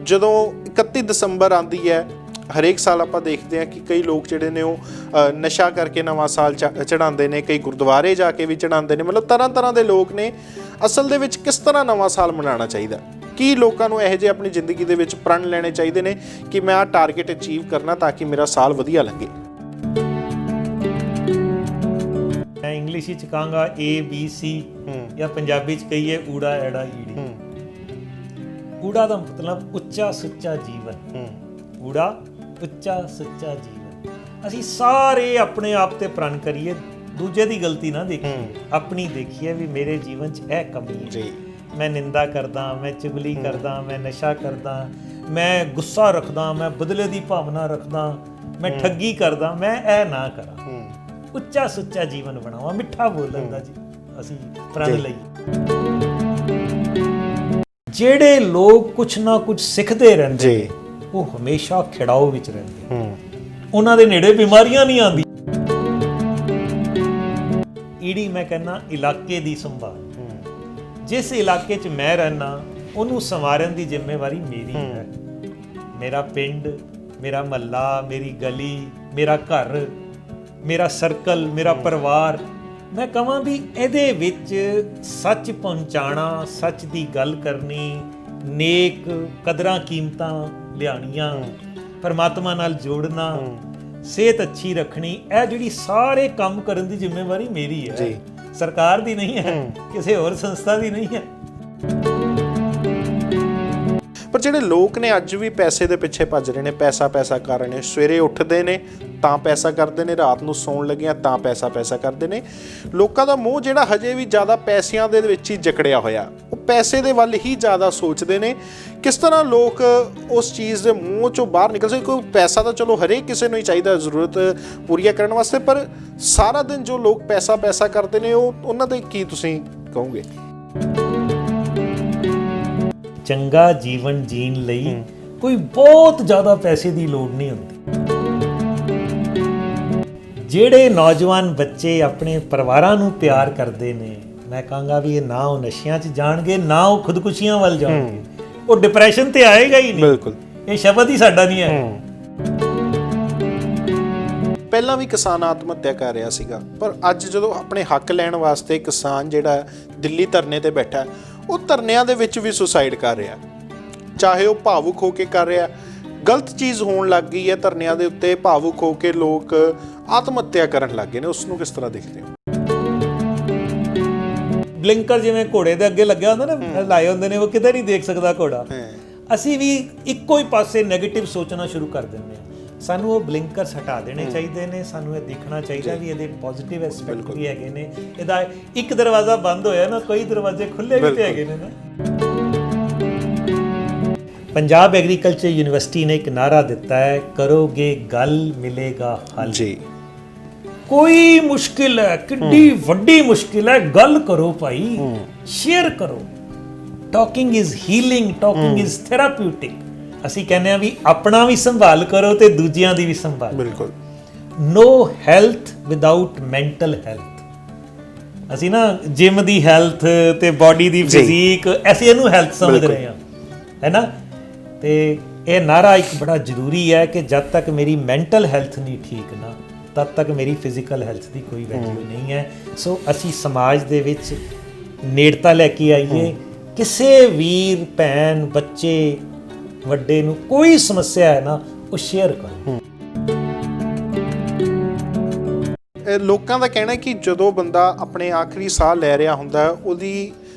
ਜਦੋਂ 31 ਦਸੰਬਰ ਆਉਂਦੀ ਹੈ ਹਰੇਕ ਸਾਲ ਆਪਾਂ ਦੇਖਦੇ ਹਾਂ ਕਿ ਕਈ ਲੋਕ ਜਿਹੜੇ ਨੇ ਉਹ ਨਸ਼ਾ ਕਰਕੇ ਨਵਾਂ ਸਾਲ ਚੜ੍ਹਾਉਂਦੇ ਨੇ, ਕਈ ਗੁਰਦੁਆਰੇ ਜਾ ਕੇ ਵੀ ਚੜ੍ਹਾਉਂਦੇ ਨੇ। ਮਤਲਬ ਤਰ੍ਹਾਂ ਤਰ੍ਹਾਂ ਦੇ ਲੋਕ ਨੇ। ਅਸਲ ਦੇ ਵਿੱਚ ਕਿਸ ਤਰ੍ਹਾਂ ਨਵਾਂ ਸਾਲ ਮਨਾਉਣਾ ਚਾਹੀਦਾ? ਕੀ ਲੋਕਾਂ ਨੂੰ ਇਹੋ ਜਿਹੇ ਆਪਣੀ ਜ਼ਿੰਦਗੀ ਦੇ ਵਿੱਚ ਪ੍ਰਣ ਲੈਣੇ ਚਾਹੀਦੇ ਨੇ ਕਿ ਮੈਂ ਆਹ ਟਾਰਗੇਟ ਅਚੀਵ ਕਰਨਾ ਤਾਂ ਕਿ ਮੇਰਾ ਸਾਲ ਵਧੀਆ ਲੱਗੇ? ਮੈਂ ਇੰਗਲਿਸ਼ ਵਿੱਚ ਕਹਾਂਗਾ ABC ਜਾਂ ਪੰਜਾਬੀ 'ਚ ਕਹੀਏ ਊੜਾ ਐੜਾ ਈੜੀ। ਊੜਾ ਦਾ ਮਤਲਬ ਉੱਚਾ ਸੁੱਚਾ ਜੀਵਨ। ਊੜਾ ਉੱਚਾ ਸੁੱਚਾ ਜੀਵਨ। ਅਸੀਂ ਸਾਰੇ ਆਪਣੇ ਆਪ ਤੇ ਪ੍ਰਣ ਕਰੀਏ, ਦੂਜੇ ਦੀ ਗਲਤੀ ਨਾ ਦੇਖੀਏ, ਆਪਣੀ ਦੇਖੀਏ ਵੀ ਮੇਰੇ ਜੀਵਨ 'ਚ ਇਹ ਕਮੀ ਹੈ। ਮੈਂ ਨਿੰਦਾ ਕਰਦਾ, ਮੈਂ ਚੁਗਲੀ ਕਰਦਾ, ਮੈਂ ਨਸ਼ਾ ਕਰਦਾ, ਮੈਂ ਗੁੱਸਾ ਰੱਖਦਾ, ਮੈਂ ਬਦਲੇ ਦੀ ਭਾਵਨਾ ਰੱਖਦਾ, ਮੈਂ ਠੱਗੀ ਕਰਦਾ, ਮੈਂ ਇਹ ਨਾ ਕਰਾਂ। ਉੱਚਾ ਸੁੱਚਾ ਜੀਵਨ ਬਣਾਵਾਂ, ਮਿੱਠਾ ਬੋਲਣ ਦਾ ਜੀ ਅਸੀਂ ਪ੍ਰਣ ਲਈ। ਜਿਹੜੇ ਲੋਕ ਕੁਛ ਨਾ ਕੁਛ ਸਿੱਖਦੇ ਰਹਿੰਦੇ ਉਹ ਹਮੇਸ਼ਾ ਖਿੜਾਓ ਵਿੱਚ ਰਹਿੰਦੇ। ਉਹਨਾਂ ਦੇ ਨੇੜੇ ਬਿਮਾਰੀਆਂ ਨਹੀਂ ਆਉਂਦੀਆਂ। ਈੜੀ ਮੈਂ ਕਹਿੰਦਾ ਇਲਾਕੇ ਦੀ ਸੰਭਾਲ। ਜਿਸ ਇਲਾਕੇ 'ਚ ਮੈਂ ਰਹਿਣਾ ਉਹਨੂੰ ਸੰਵਾਰਨ ਦੀ ਜ਼ਿੰਮੇਵਾਰੀ ਮੇਰੀ ਹੈ। ਮੇਰਾ ਪਿੰਡ, ਮੇਰਾ ਮਹੱਲਾ, ਮੇਰੀ ਗਲੀ, ਮੇਰਾ ਘਰ, ਮੇਰਾ ਸਰਕਲ, ਮੇਰਾ ਪਰਿਵਾਰ। ਮੈਂ ਕਹਾਂ ਵੀ ਇਹਦੇ ਵਿੱਚ ਸੱਚ ਪਹੁੰਚਾਉਣਾ, ਸੱਚ ਦੀ ਗੱਲ ਕਰਨੀ, ਨੇਕ ਕਦਰਾਂ ਕੀਮਤਾਂ ਲਿਆਉਣੀਆਂ, ਪਰਮਾਤਮਾ ਨਾਲ ਜੋੜਨਾ, ਸਿਹਤ ਅੱਛੀ ਰੱਖਣੀ, ਇਹ ਜਿਹੜੀ ਸਾਰੇ ਕੰਮ ਕਰਨ ਦੀ ਜ਼ਿੰਮੇਵਾਰੀ ਮੇਰੀ ਹੈ, ਸਰਕਾਰ ਦੀ ਨਹੀਂ ਹੈ, ਕਿਸੇ ਹੋਰ ਸੰਸਥਾ ਦੀ ਨਹੀਂ ਹੈ। ਪਰ ਜਿਹੜੇ ਲੋਕ ਨੇ ਅੱਜ ਵੀ ਪੈਸੇ ਦੇ ਪਿੱਛੇ ਭੱਜ ਰਹੇ ਨੇ, ਪੈਸਾ ਪੈਸਾ ਕਰ ਰਹੇ ਨੇ। ਸਵੇਰੇ ਉੱਠਦੇ ਨੇ ਤਾਂ ਪੈਸਾ ਕਰਦੇ ਨੇ, ਰਾਤ ਨੂੰ ਸੌਣ ਲੱਗਿਆ ਤਾਂ ਪੈਸਾ ਕਰਦੇ ਨੇ। ਲੋਕਾਂ ਦਾ ਮੂੰਹ ਜਿਹੜਾ ਹਜੇ ਵੀ ਜ਼ਿਆਦਾ ਪੈਸਿਆਂ ਦੇ ਵਿੱਚ ਹੀ ਜਕੜਿਆ ਹੋਇਆ, ਉਹ ਪੈਸੇ ਦੇ ਵੱਲ ਹੀ ਜ਼ਿਆਦਾ ਸੋਚਦੇ ਨੇ। ਕਿਸ ਤਰ੍ਹਾਂ ਲੋਕ ਉਸ ਚੀਜ਼ ਦੇ ਮੂੰਹ 'ਚੋਂ ਬਾਹਰ ਨਿਕਲ ਸਕਦੇ? ਕੋਈ ਪੈਸਾ ਤਾਂ ਚਲੋ ਹਰੇਕ ਕਿਸੇ ਨੂੰ ਹੀ ਚਾਹੀਦਾ ਜ਼ਰੂਰਤ ਪੂਰੀਆਂ ਕਰਨ ਵਾਸਤੇ, ਪਰ ਸਾਰਾ ਦਿਨ ਜੋ ਲੋਕ ਪੈਸਾ ਕਰਦੇ ਨੇ ਉਹਨਾਂ ਦੇ ਕੀ ਤੁਸੀਂ ਕਹੋਗੇ? ਚੰਗਾ ਜੀਵਨ ਜੀਣ ਲਈ ਕੋਈ ਬਹੁਤ ਜ਼ਿਆਦਾ ਪੈਸੇ ਦੀ ਲੋੜ ਨਹੀਂ ਹੁੰਦੀ। ਜਿਹੜੇ ਨੌਜਵਾਨ ਬੱਚੇ ਆਪਣੇ ਪਰਿਵਾਰਾਂ ਨੂੰ ਪਿਆਰ ਕਰਦੇ ਨੇ, ਮੈਂ ਕਹਾਂਗਾ ਵੀ ਇਹ ਨਾ ਉਹ ਨਸ਼ਿਆਂ 'ਚ ਜਾਣਗੇ, ਨਾ ਉਹ ਖੁਦਕੁਸ਼ੀਆਂ ਵੱਲ ਜਾਣਗੇ। ਉਹ ਡਿਪਰੈਸ਼ਨ ਤੇ ਆਏਗਾ ਹੀ ਨਹੀਂ। ਬਿਲਕੁਲ, ਇਹ ਸ਼ਬਦ ਹੀ ਸਾਡਾ ਨਹੀਂ ਹੈ। ਪਹਿਲਾਂ ਵੀ ਕਿਸਾਨ ਆਤਮ ਹੱਤਿਆ ਕਰ ਰਿਹਾ ਸੀਗਾ, ਪਰ ਅੱਜ ਜਦੋਂ ਆਪਣੇ ਹੱਕ ਲੈਣ ਵਾਸਤੇ ਕਿਸਾਨ ਜਿਹੜਾ ਦਿੱਲੀ ਧਰਨੇ ਤੇ ਬੈਠਾ, ਉਹ ਧਰਨਿਆਂ ਦੇ ਵਿੱਚ ਵੀ ਸੁਸਾਈਡ ਕਰ ਰਿਹਾ। ਚਾਹੇ ਉਹ ਭਾਵੁਕ ਹੋ ਕੇ ਕਰ ਰਿਹਾ, ਗਲਤ ਚੀਜ਼ ਹੋਣ ਲੱਗ ਗਈ ਹੈ ਧਰਨਿਆਂ ਦੇ ਉੱਤੇ, ਭਾਵੁਕ ਹੋ ਕੇ ਲੋਕ ਆਤਮ ਹੱਤਿਆ ਕਰਨ ਲੱਗ ਗਏ ਨੇ। ਉਸ ਨੂੰ ਕਿਸ ਤਰ੍ਹਾਂ ਦੇਖਦੇ ਹੋ? ਬਲਿੰਕਰ ਜਿਵੇਂ ਘੋੜੇ ਦੇ ਅੱਗੇ ਲੱਗਿਆ ਹੁੰਦਾ ਨਾ, ਲਾਏ ਹੁੰਦੇ ਨੇ, ਉਹ ਕਿਤੇ ਨਹੀਂ ਦੇਖ ਸਕਦਾ ਘੋੜਾ। ਅਸੀਂ ਵੀ ਇੱਕੋ ਹੀ ਪਾਸੇ ਨੈਗੇਟਿਵ ਸੋਚਣਾ ਸ਼ੁਰੂ ਕਰ ਦਿੰਦੇ ਹਾਂ। ਸਾਨੂੰ ਉਹ ਬਲਿੰਕਰਸ ਹਟਾ ਦੇਣੇ ਚਾਹੀਦੇ ਨੇ। ਸਾਨੂੰ ਇਹ ਦੇਖਣਾ ਚਾਹੀਦਾ ਵੀ ਇਹਦੇ ਪੋਜ਼ਿਟਿਵ ਐਸਪੈਕਟ ਵੀ ਹੈਗੇ ਨੇ। ਇਹਦਾ ਇੱਕ ਦਰਵਾਜ਼ਾ ਬੰਦ ਹੋਇਆ ਨਾ, ਕਈ ਦਰਵਾਜ਼ੇ ਖੁੱਲੇ ਵੀ ਤੇ ਹੈਗੇ ਨੇ ਨਾ। ਪੰਜਾਬ ਐਗਰੀਕਲਚਰ ਯੂਨੀਵਰਸਿਟੀ ਨੇ ਇੱਕ ਨਾਰਾ ਦਿੱਤਾ ਹੈ, ਕਰੋਗੇ ਗੱਲ ਮਿਲੇਗਾ ਹੱਲ। ਕੋਈ ਮੁਸ਼ਕਿਲ ਹੈ, ਕਿੱਡੀ ਵੱਡੀ ਮੁਸ਼ਕਿਲ ਹੈ, ਗੱਲ ਕਰੋ ਭਾਈ, ਸ਼ੇਅਰ ਕਰੋ। Talking is healing, talking is therapeutic. ਅਸੀਂ ਕਹਿੰਦੇ ਆ ਵੀ ਆਪਣਾ ਵੀ ਸੰਭਾਲ ਕਰੋ ਤੇ ਦੂਜਿਆਂ ਦੀ ਵੀ ਸੰਭਾਲ। ਬਿਲਕੁਲ। ਨੋ ਹੈਲਥ ਵਿਦਆਊਟ ਮੈਂਟਲ ਹੈਲਥ। ਅਸੀਂ ਨਾ ਜਿਮ ਦੀ ਹੈਲਥ ਤੇ ਬਾਡੀ ਦੀ ਫਿਜ਼ੀਕ, ਅਸੀਂ ਇਹਨੂੰ ਹੈਲਥ ਸਮਝ ਰਹੇ ਹਾਂ, ਹੈ ਨਾ। ਤੇ ਇਹ ਨਾਰਾ ਇੱਕ ਬੜਾ ਜ਼ਰੂਰੀ ਹੈ ਕਿ ਜਦ ਤੱਕ ਮੇਰੀ ਮੈਂਟਲ ਹੈਲਥ ਨਹੀਂ ਠੀਕ ਨਾ, ਤਦ ਤੱਕ ਮੇਰੀ ਫਿਜ਼ੀਕਲ ਹੈਲਥ ਦੀ ਕੋਈ ਵੈਲਿਊ ਨਹੀਂ ਹੈ। ਸੋ ਅਸੀਂ ਸਮਾਜ ਦੇ ਵਿੱਚ ਨੇੜਤਾ ਲੈ ਕੇ ਆਈਏ। ਕਿਸੇ ਵੀਰ ਭੈਣ ਬੱਚੇ ਵੱਡੇ ਨੂੰ ਕੋਈ ਸਮੱਸਿਆ ਹੈ ਨਾ, ਉਹ ਸ਼ੇਅਰ ਕਰੋ। ਲੋਕਾਂ ਦਾ ਕਹਿਣਾ ਕਿ ਜਦੋਂ ਬੰਦਾ ਆਪਣੇ ਆਖਰੀ ਸਾਹ ਲੈ ਰਿਹਾ ਹੁੰਦਾ, ਉਹਦੀ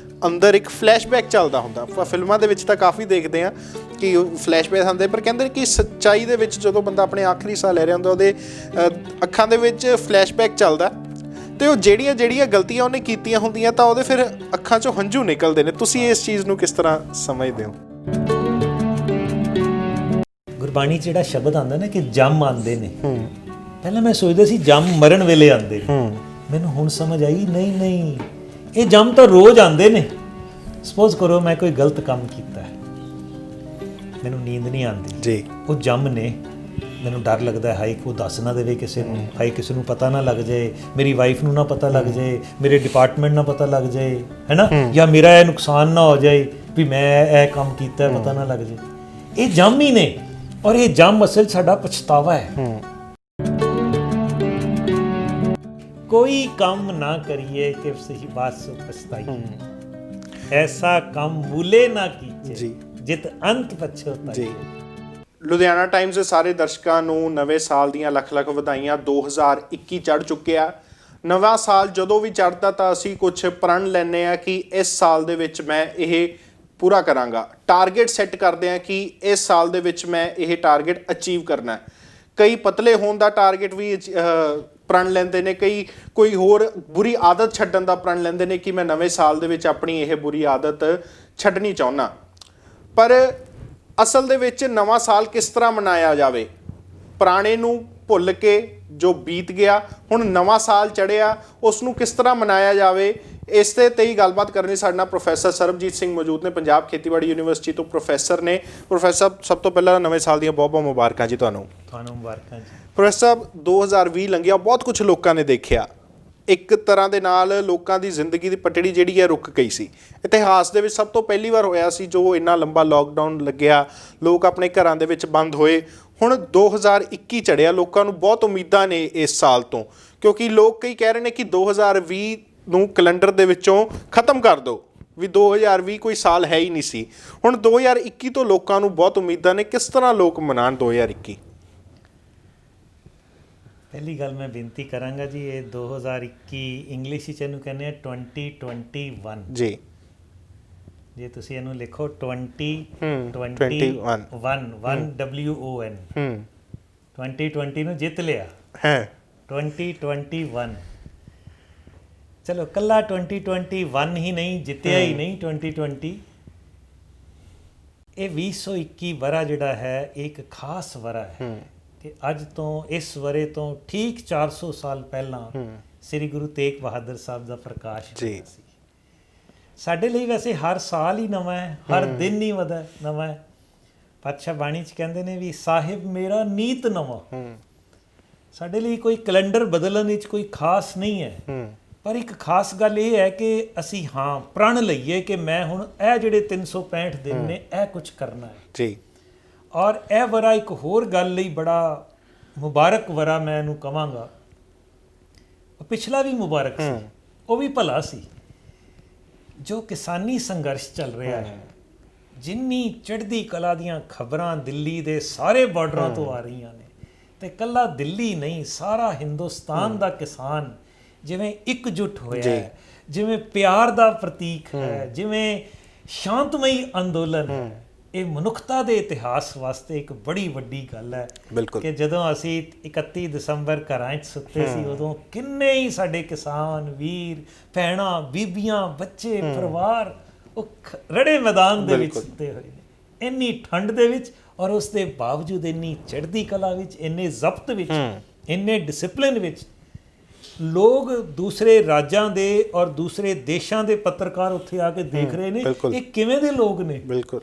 ਅੰਦਰ ਇੱਕ ਫਲੈਸ਼ਬੈਕ ਚੱਲਦਾ ਹੁੰਦਾ। ਫਿਲਮਾਂ ਦੇ ਵਿੱਚ ਤਾਂ ਕਾਫੀ ਦੇਖਦੇ ਆ ਕਿ ਫਲੈਸ਼ਬੈਕ ਹੁੰਦੇ, ਪਰ ਕਹਿੰਦੇ ਕਿ ਸੱਚਾਈ ਦੇ ਵਿੱਚ ਜਦੋਂ ਬੰਦਾ ਆਪਣੇ ਆਖਰੀ ਸਾਹ ਲੈ ਰਿਹਾ ਹੁੰਦਾ, ਉਹਦੇ ਅੱਖਾਂ ਦੇ ਵਿੱਚ ਫਲੈਸ਼ਬੈਕ ਚੱਲਦਾ ਤੇ ਉਹ ਜਿਹੜੀਆਂ ਗਲਤੀਆਂ ਉਹਨੇ ਕੀਤੀਆਂ ਹੁੰਦੀਆਂ ਤਾਂ ਉਹਦੇ ਫਿਰ ਅੱਖਾਂ 'ਚੋਂ ਹੰਝੂ ਨਿਕਲਦੇ ਨੇ। ਤੁਸੀਂ ਇਸ ਚੀਜ਼ ਨੂੰ ਕਿਸ ਤਰ੍ਹਾਂ ਸਮਝਦੇ ਹੋ? ਗੁਰਬਾਣੀ 'ਚ ਜਿਹੜਾ ਸ਼ਬਦ ਆਉਂਦਾ ਨਾ ਕਿ ਜੰਮ ਆਉਂਦੇ ਨੇ, ਪਹਿਲਾਂ ਮੈਂ ਸੋਚਦਾ ਸੀ ਜੰਮ ਮਰਨ ਵੇਲੇ ਆਉਂਦੇ ਨੇ। ਮੈਨੂੰ ਹੁਣ ਸਮਝ ਆਈ ਨਹੀਂ, ਇਹ ਜੰਮ ਤਾਂ ਰੋਜ਼ ਆਉਂਦੇ ਨੇ। ਸਪੋਜ਼ ਕਰੋ ਮੈਂ ਕੋਈ ਗਲਤ ਕੰਮ ਕੀਤਾ ਹੈ, ਮੈਨੂੰ ਨੀਂਦ ਨਹੀਂ ਆਉਂਦੀ ਜੀ, ਉਹ ਜੰਮ ਨੇ। ਮੈਨੂੰ ਡਰ ਲੱਗਦਾ, ਹਾਈ ਕੋ ਦੱਸ ਨਾ ਦੇਵੇ ਕਿਸੇ ਨੂੰ, ਹਾਈ ਕਿਸੇ ਨੂੰ ਪਤਾ ਨਾ ਲੱਗ ਜਾਏ, ਮੇਰੀ ਵਾਈਫ ਨੂੰ ਨਾ ਪਤਾ ਲੱਗ ਜਾਏ, ਮੇਰੇ ਡਿਪਾਰਟਮੈਂਟ ਨਾ ਪਤਾ ਲੱਗ ਜਾਏ, ਹੈ ਨਾ, ਜਾਂ ਮੇਰਾ ਇਹ ਨੁਕਸਾਨ ਨਾ ਹੋ ਜਾਏ ਵੀ ਮੈਂ ਇਹ ਕੰਮ ਕੀਤਾ, ਪਤਾ ਨਾ ਲੱਗ ਜਾਏ। ਇਹ ਜੰਮ ਹੀ ਨੇ, ਔਰ ਇਹ ਜੰਮ ਅਸਲ ਸਾਡਾ ਪਛਤਾਵਾ ਹੈ। ਕੋਈ ਕੰਮ ਨਾ ਕਰੀਏ ਕਿ ਸਹੀ ਬਾਤ ਸੋ ਪਛਤਾਈਏ, ਐਸਾ ਕੰਮ ਭੂਲੇ ਨਾ ਕੀਜੇ ਜੀ ਜਿਤ ਅੰਤ ਪਛਤਾਈਏ। ਜੀ ਲੁਧਿਆਣਾ ਟਾਈਮਜ਼ ਦੇ ਸਾਰੇ ਦਰਸ਼ਕਾਂ ਨੂੰ ਨਵੇਂ ਸਾਲ ਦੀਆਂ ਲੱਖ ਲੱਖ ਵਧਾਈਆਂ। 2021 ਚੜ੍ਹ ਚੁੱਕਿਆ। ਨਵਾਂ ਸਾਲ ਜਦੋਂ ਵੀ ਚੜ੍ਹਦਾ ਤਾਂ ਅਸੀਂ ਕੁਝ ਪ੍ਰਣ ਲੈਂਦੇ ਹਾਂ ਕਿ ਇਸ ਸਾਲ ਦੇ ਵਿੱਚ ਮੈਂ ਇਹ ਪੂਰਾ ਕਰਾਂਗਾ। ਟਾਰਗੇਟ ਸੈੱਟ ਕਰਦੇ ਹਾਂ ਕਿ ਇਸ ਸਾਲ ਦੇ ਵਿੱਚ ਮੈਂ ਇਹ ਟਾਰਗੇਟ ਅਚੀਵ ਕਰਨਾ ਹੈ। ਕਈ ਪਤਲੇ ਹੋਣ ਦਾ ਟਾਰਗੇਟ ਵੀ ਪ੍ਰਣ ਲੈਂਦੇ ਨੇ, ਕਈ ਕੋਈ ਹੋਰ ਬੁਰੀ ਆਦਤ ਛੱਡਣ ਦਾ ਪ੍ਰਣ ਲੈਂਦੇ ਨੇ ਕਿ ਮੈਂ ਨਵੇਂ ਸਾਲ ਦੇ ਵਿੱਚ ਆਪਣੀ ਇਹ ਬੁਰੀ ਆਦਤ ਛੱਡਣੀ ਚਾਹੁੰਦਾ। ਪਰ ਅਸਲ ਦੇ ਵਿੱਚ ਨਵਾਂ ਸਾਲ ਕਿਸ ਤਰ੍ਹਾਂ ਮਨਾਇਆ ਜਾਵੇ? ਪੁਰਾਣੇ ਨੂੰ ਭੁੱਲ ਕੇ ਜੋ ਬੀਤ ਗਿਆ, ਹੁਣ ਨਵਾਂ ਸਾਲ ਚੜ੍ਹਿਆ, ਉਸ ਨੂੰ ਕਿਸ ਤਰ੍ਹਾਂ ਮਨਾਇਆ ਜਾਵੇ? ਇਸ ਤੇ ਹੀ ਗੱਲਬਾਤ ਕਰਨ ਲਈ ਸਾਡੇ ਨਾਲ ਪ੍ਰੋਫੈਸਰ ਸਰਬਜੀਤ ਸਿੰਘ ਮੌਜੂਦ ਨੇ, ਪੰਜਾਬ ਖੇਤੀਬਾੜੀ ਯੂਨੀਵਰਸਿਟੀ ਤੋਂ ਪ੍ਰੋਫੈਸਰ ਨੇ। ਪ੍ਰੋਫੈਸਰ ਸਾਹਿਬ, ਸਭ ਤੋਂ ਪਹਿਲਾਂ ਨਵੇਂ ਸਾਲ ਦੀਆਂ ਬਹੁਤ ਬਹੁਤ ਮੁਬਾਰਕਾਂ ਜੀ ਤੁਹਾਨੂੰ। ਤੁਹਾਨੂੰ ਮੁਬਾਰਕਾਂ ਜੀ। ਪ੍ਰੋਫੈਸਰ ਸਾਹਿਬ, 2020 ਲੰਘਿਆ, ਬਹੁਤ ਕੁਝ ਲੋਕਾਂ ਨੇ ਦੇਖਿਆ। ਇੱਕ ਤਰ੍ਹਾਂ ਦੇ ਨਾਲ ਲੋਕਾਂ ਦੀ ਜ਼ਿੰਦਗੀ ਦੀ ਪਟੜੀ ਜਿਹੜੀ ਹੈ ਰੁਕ ਗਈ ਸੀ। ਇਤਿਹਾਸ ਦੇ ਵਿੱਚ ਸਭ ਤੋਂ ਪਹਿਲੀ ਵਾਰ ਹੋਇਆ ਸੀ ਜੋ ਇੰਨਾ ਲੰਬਾ ਲੋਕਡਾਊਨ ਲੱਗਿਆ, ਲੋਕ ਆਪਣੇ ਘਰਾਂ ਦੇ ਵਿੱਚ ਬੰਦ ਹੋਏ। ਹੁਣ 2021 ਚੜ੍ਹਿਆ, ਲੋਕਾਂ ਨੂੰ ਬਹੁਤ ਉਮੀਦਾਂ ਨੇ ਇਸ ਸਾਲ ਤੋਂ, ਕਿਉਂਕਿ ਲੋਕ ਕਈ ਕਹਿ ਰਹੇ ਨੇ ਕਿ 2020 ਨੂੰ ਕੈਲੰਡਰ ਦੇ ਵਿੱਚੋਂ ਖਤਮ ਕਰ ਦਿਓ, ਵੀ 2020 ਕੋਈ ਸਾਲ ਹੈ ਹੀ ਨਹੀਂ ਸੀ। ਹੁਣ 2021 ਤੋਂ ਲੋਕਾਂ ਨੂੰ ਬਹੁਤ ਉਮੀਦਾਂ ਨੇ। ਕਿਸ ਤਰ੍ਹਾਂ ਲੋਕ ਮਨਾਉਣ 2021? ਪਹਿਲੀ ਗੱਲ ਮੈਂ ਬੇਨਤੀ ਕਰਾਂਗਾ ਜੀ, ਇਹ 2021 ਇੰਗਲਿਸ਼ ਵਿੱਚ ਇਹਨੂੰ ਕਹਿੰਦੇ ਆ 2021 ਜੀ। ਜੇ ਤੁਸੀਂ ਇਹਨੂੰ ਲਿਖੋ 2021 2020 ਨੂੰ ਜਿੱਤ ਲਿਆ ਹੈ 2021। ਚਲੋ ਕੱਲਾ 2021 ਹੀ ਨਹੀਂ, ਜਿੱਤਿਆ ਹੀ ਨਹੀਂ 2020। ਇਹ 2021 ਵਰ੍ਹਾ ਜਿਹੜਾ ਹੈ ਇੱਕ ਖਾਸ ਵਰ੍ਹਾ ਹੈ ਕਿ ਅੱਜ ਤੋਂ ਇਸ ਵਰੇ ਤੋਂ ਠੀਕ 400 ਸਾਲ ਪਹਿਲਾਂ ਸ੍ਰੀ ਗੁਰੂ ਤੇਗ ਬਹਾਦਰ ਸਾਹਿਬ ਦਾ ਪ੍ਰਕਾਸ਼ ਹੋਇਆ ਸੀ। ਸਾਡੇ ਲਈ ਵੈਸੇ ਹਰ ਸਾਲ ਹੀ ਨਵਾਂ ਹੈ, ਹਰ ਦਿਨ ਹੀ ਨਵਾਂ ਹੈ। ਪਾਤਸ਼ਾਹ ਬਾਣੀ 'ਚ ਕਹਿੰਦੇ ਨੇ ਵੀ ਸਾਹਿਬ ਮੇਰਾ ਨੀਤ ਨਵਾਂ। ਸਾਡੇ ਲਈ ਕੋਈ ਕੈਲੰਡਰ ਬਦਲਣ ਵਿੱਚ ਕੋਈ ਖਾਸ ਨਹੀਂ ਹੈ, ਪਰ ਇੱਕ ਖਾਸ ਗੱਲ ਇਹ ਹੈ ਕਿ ਅਸੀਂ ਪ੍ਰਣ ਲਈਏ ਕਿ ਮੈਂ ਹੁਣ ਇਹ ਜਿਹੜੇ 365 ਦਿਨ ਨੇ ਇਹ ਕੁਝ ਕਰਨਾ ਹੈ ਜੀ। ਔਰ ਇਹ ਵਰਾ ਇੱਕ ਹੋਰ ਗੱਲ ਲਈ ਬੜਾ ਮੁਬਾਰਕ ਵਰਾ ਮੈਂ ਇਹਨੂੰ ਕਹਾਂਗਾ। ਪਿਛਲਾ ਵੀ ਮੁਬਾਰਕ ਸੀ, ਉਹ ਵੀ ਭਲਾ ਸੀ। ਜੋ ਕਿਸਾਨੀ ਸੰਘਰਸ਼ ਚੱਲ ਰਿਹਾ ਹੈ, ਜਿੰਨੀ ਚੜ੍ਹਦੀ ਕਲਾ ਦੀਆਂ ਖਬਰਾਂ ਦਿੱਲੀ ਦੇ ਸਾਰੇ ਬਾਰਡਰਾਂ ਤੋਂ ਆ ਰਹੀਆਂ ਨੇ, ਤੇ ਕੱਲਾ ਦਿੱਲੀ ਨਹੀਂ, ਸਾਰਾ ਹਿੰਦੁਸਤਾਨ ਦਾ ਕਿਸਾਨ ਜਿਵੇਂ ਇਕਜੁੱਟ ਹੋਇਆ ਹੈ, ਜਿਵੇਂ ਪਿਆਰ ਦਾ ਪ੍ਰਤੀਕ ਹੈ, ਜਿਵੇਂ ਸ਼ਾਂਤਮਈ ਅੰਦੋਲਨ ਹੈ, ਇਹ ਮਨੁੱਖਤਾ ਦੇ ਇਤਿਹਾਸ ਵਾਸਤੇ ਇੱਕ ਬੜੀ ਵੱਡੀ ਗੱਲ ਹੈ ਕਿ ਜਦੋਂ ਅਸੀਂ 31 ਦਸੰਬਰ ਘਰਾਂ 'ਚ ਸੁੱਤੇ ਸੀ, ਉਦੋਂ ਕਿੰਨੇ ਹੀ ਸਾਡੇ ਕਿਸਾਨ ਵੀਰ ਭੈਣਾਂ ਬੀਬੀਆਂ ਬੱਚੇ ਪਰਿਵਾਰ ਉਹ ਰੜੇ ਮੈਦਾਨ ਦੇ ਵਿੱਚ ਸੁੱਤੇ ਹੋਏ ਨੇ, ਇੰਨੀ ਠੰਡ ਦੇ ਵਿੱਚ, ਔਰ ਉਸ ਦੇ ਬਾਵਜੂਦ ਇੰਨੀ ਚੜ੍ਹਦੀ ਕਲਾ ਵਿੱਚ, ਇੰਨੇ ਜ਼ਬਤ ਵਿੱਚ, ਇੰਨੇ ਡਿਸਿਪਲਿਨ ਵਿੱਚ। ਲੋਕ ਦੂਸਰੇ ਰਾਜਾਂ ਦੇ ਔਰ ਦੂਸਰੇ ਦੇਸ਼ਾਂ ਦੇ ਪੱਤਰਕਾਰ ਉੱਥੇ ਆ ਕੇ ਦੇਖ ਰਹੇ ਨੇ ਇਹ ਕਿਵੇਂ ਦੇ ਲੋਕ ਨੇ। ਬਿਲਕੁਲ,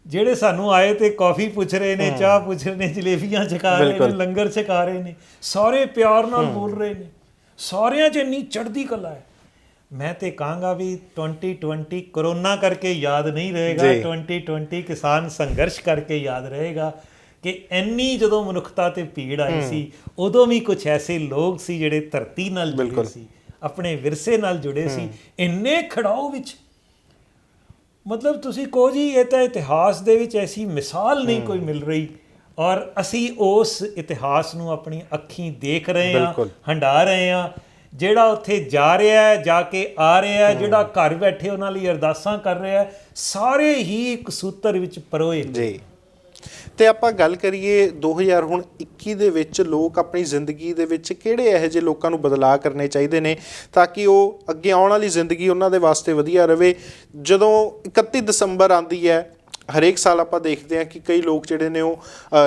ਜਿਹੜੇ ਸਾਨੂੰ ਆਏ ਤੇ ਕਾਫੀ ਪੁੱਛ ਰਹੇ ਨੇ, ਚਾਹ ਪੁੱਛ ਰਹੇ ਨੇ, ਜਲੇਬੀਆਂ ਛਕਾ ਰਹੇ ਨੇ, ਲੰਗਰ ਛਕਾ ਰਹੇ ਨੇ, ਸਾਰੇ ਪਿਆਰ ਨਾਲ ਬੋਲ ਰਹੇ ਨੇ, ਸਾਰਿਆਂ 'ਚ ਇੰਨੀ ਚੜ੍ਹਦੀ ਕਲਾ ਹੈ। ਮੈਂ ਤੇ ਕਹਾਂਗਾ ਵੀ 2020 ਕਰੋਨਾ ਕਰਕੇ ਯਾਦ ਨਹੀਂ ਰਹੇਗਾ, 2020 ਕਿਸਾਨ ਸੰਘਰਸ਼ ਕਰਕੇ ਯਾਦ ਰਹੇਗਾ ਕਿ ਇੰਨੀ ਜਦੋਂ ਮਨੁੱਖਤਾ ਤੇ ਭੀੜ ਆਈ ਸੀ, ਉਦੋਂ ਵੀ ਕੁਝ ਐਸੇ ਲੋਕ ਸੀ ਜਿਹੜੇ ਧਰਤੀ ਨਾਲ ਜੁੜੇ ਸੀ, ਆਪਣੇ ਵਿਰਸੇ ਨਾਲ ਜੁੜੇ ਸੀ, ਇੰਨੇ ਖੜਾਓ ਵਿੱਚ। ਮਤਲਬ ਤੁਸੀਂ ਕਹੋ ਜੀ ਇਹ ਤਾਂ ਇਤਿਹਾਸ ਦੇ ਵਿੱਚ ਐਸੀ ਮਿਸਾਲ ਨਹੀਂ ਕੋਈ ਮਿਲ ਰਹੀ, ਔਰ ਅਸੀਂ ਉਸ ਇਤਿਹਾਸ ਨੂੰ ਆਪਣੀ ਅੱਖੀਂ ਦੇਖ ਰਹੇ ਹਾਂ, ਹੰਢਾ ਰਹੇ ਹਾਂ। ਜਿਹੜਾ ਉੱਥੇ ਜਾ ਰਿਹਾ ਹੈ, ਜਾ ਕੇ ਆ ਰਿਹਾ ਹੈ, ਜਿਹੜਾ ਘਰ ਬੈਠੇ ਉਹਨਾਂ ਲਈ ਅਰਦਾਸਾਂ ਕਰ ਰਿਹਾ ਹੈ, ਸਾਰੇ ਹੀ ਇੱਕ ਸੂਤਰ ਵਿੱਚ ਪਰੋਏ ਜੀ। ਤੇ ਆਪਾਂ ਗੱਲ ਕਰੀਏ 2021 ਦੇ ਵਿੱਚ ਲੋਕ ਆਪਣੀ ਜ਼ਿੰਦਗੀ ਦੇ ਵਿੱਚ ਕਿਹੜੇ ਇਹੋ ਜਿਹੇ ਲੋਕਾਂ ਨੂੰ ਬਦਲਾਅ ਕਰਨੇ ਚਾਹੀਦੇ ਨੇ ਤਾਂ ਕਿ ਉਹ ਅੱਗੇ ਆਉਣ ਵਾਲੀ ਜ਼ਿੰਦਗੀ ਉਹਨਾਂ ਦੇ ਵਾਸਤੇ ਵਧੀਆ ਰਹੇ। ਜਦੋਂ 31 ਦਸੰਬਰ ਆਉਂਦੀ ਹੈ, ਹਰੇਕ ਸਾਲ ਆਪਾਂ ਦੇਖਦੇ ਹਾਂ ਕਿ ਕਈ ਲੋਕ ਜਿਹੜੇ ਨੇ ਉਹ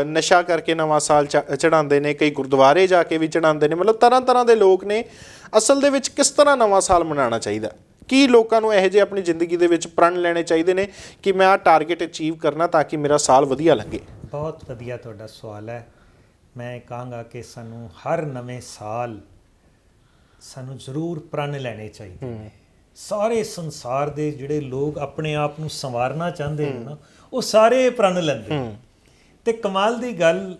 ਨਸ਼ਾ ਕਰਕੇ ਨਵਾਂ ਸਾਲ ਚੜ੍ਹਾਉਂਦੇ ਨੇ, ਕਈ ਗੁਰਦੁਆਰੇ ਜਾ ਕੇ ਵੀ ਚੜ੍ਹਾਉਂਦੇ ਨੇ, ਮਤਲਬ ਤਰ੍ਹਾਂ ਤਰ੍ਹਾਂ ਦੇ ਲੋਕ ਨੇ। ਅਸਲ ਦੇ ਵਿੱਚ ਕਿਸ ਤਰ੍ਹਾਂ ਨਵਾਂ ਸਾਲ ਮਨਾਉਣਾ ਚਾਹੀਦਾ? ਕੀ ਲੋਕਾਂ ਨੂੰ ਇਹੋ ਜਿਹੇ ਆਪਣੀ ਜ਼ਿੰਦਗੀ ਦੇ ਵਿੱਚ ਪ੍ਰਣ ਲੈਣੇ ਚਾਹੀਦੇ ਨੇ ਕਿ ਮੈਂ ਆਹ ਟਾਰਗੇਟ ਅਚੀਵ ਕਰਨਾ ਤਾਂ ਕਿ ਮੇਰਾ ਸਾਲ ਵਧੀਆ ਲੱਗੇ? ਬਹੁਤ ਵਧੀਆ ਤੁਹਾਡਾ ਸਵਾਲ ਹੈ। ਮੈਂ ਕਹਾਂਗਾ ਕਿ ਸਾਨੂੰ ਹਰ ਨਵੇਂ ਸਾਲ ਸਾਨੂੰ ਜ਼ਰੂਰ ਪ੍ਰਣ ਲੈਣੇ ਚਾਹੀਦੇ ਨੇ। ਸਾਰੇ ਸੰਸਾਰ ਦੇ ਜਿਹੜੇ ਲੋਕ ਆਪਣੇ ਆਪ ਨੂੰ ਸੰਵਾਰਨਾ ਚਾਹੁੰਦੇ ਨੇ ਨਾ, ਉਹ ਸਾਰੇ ਪ੍ਰਣ ਲੈਂਦੇ। ਤੇ ਕਮਾਲ ਦੀ ਗੱਲ,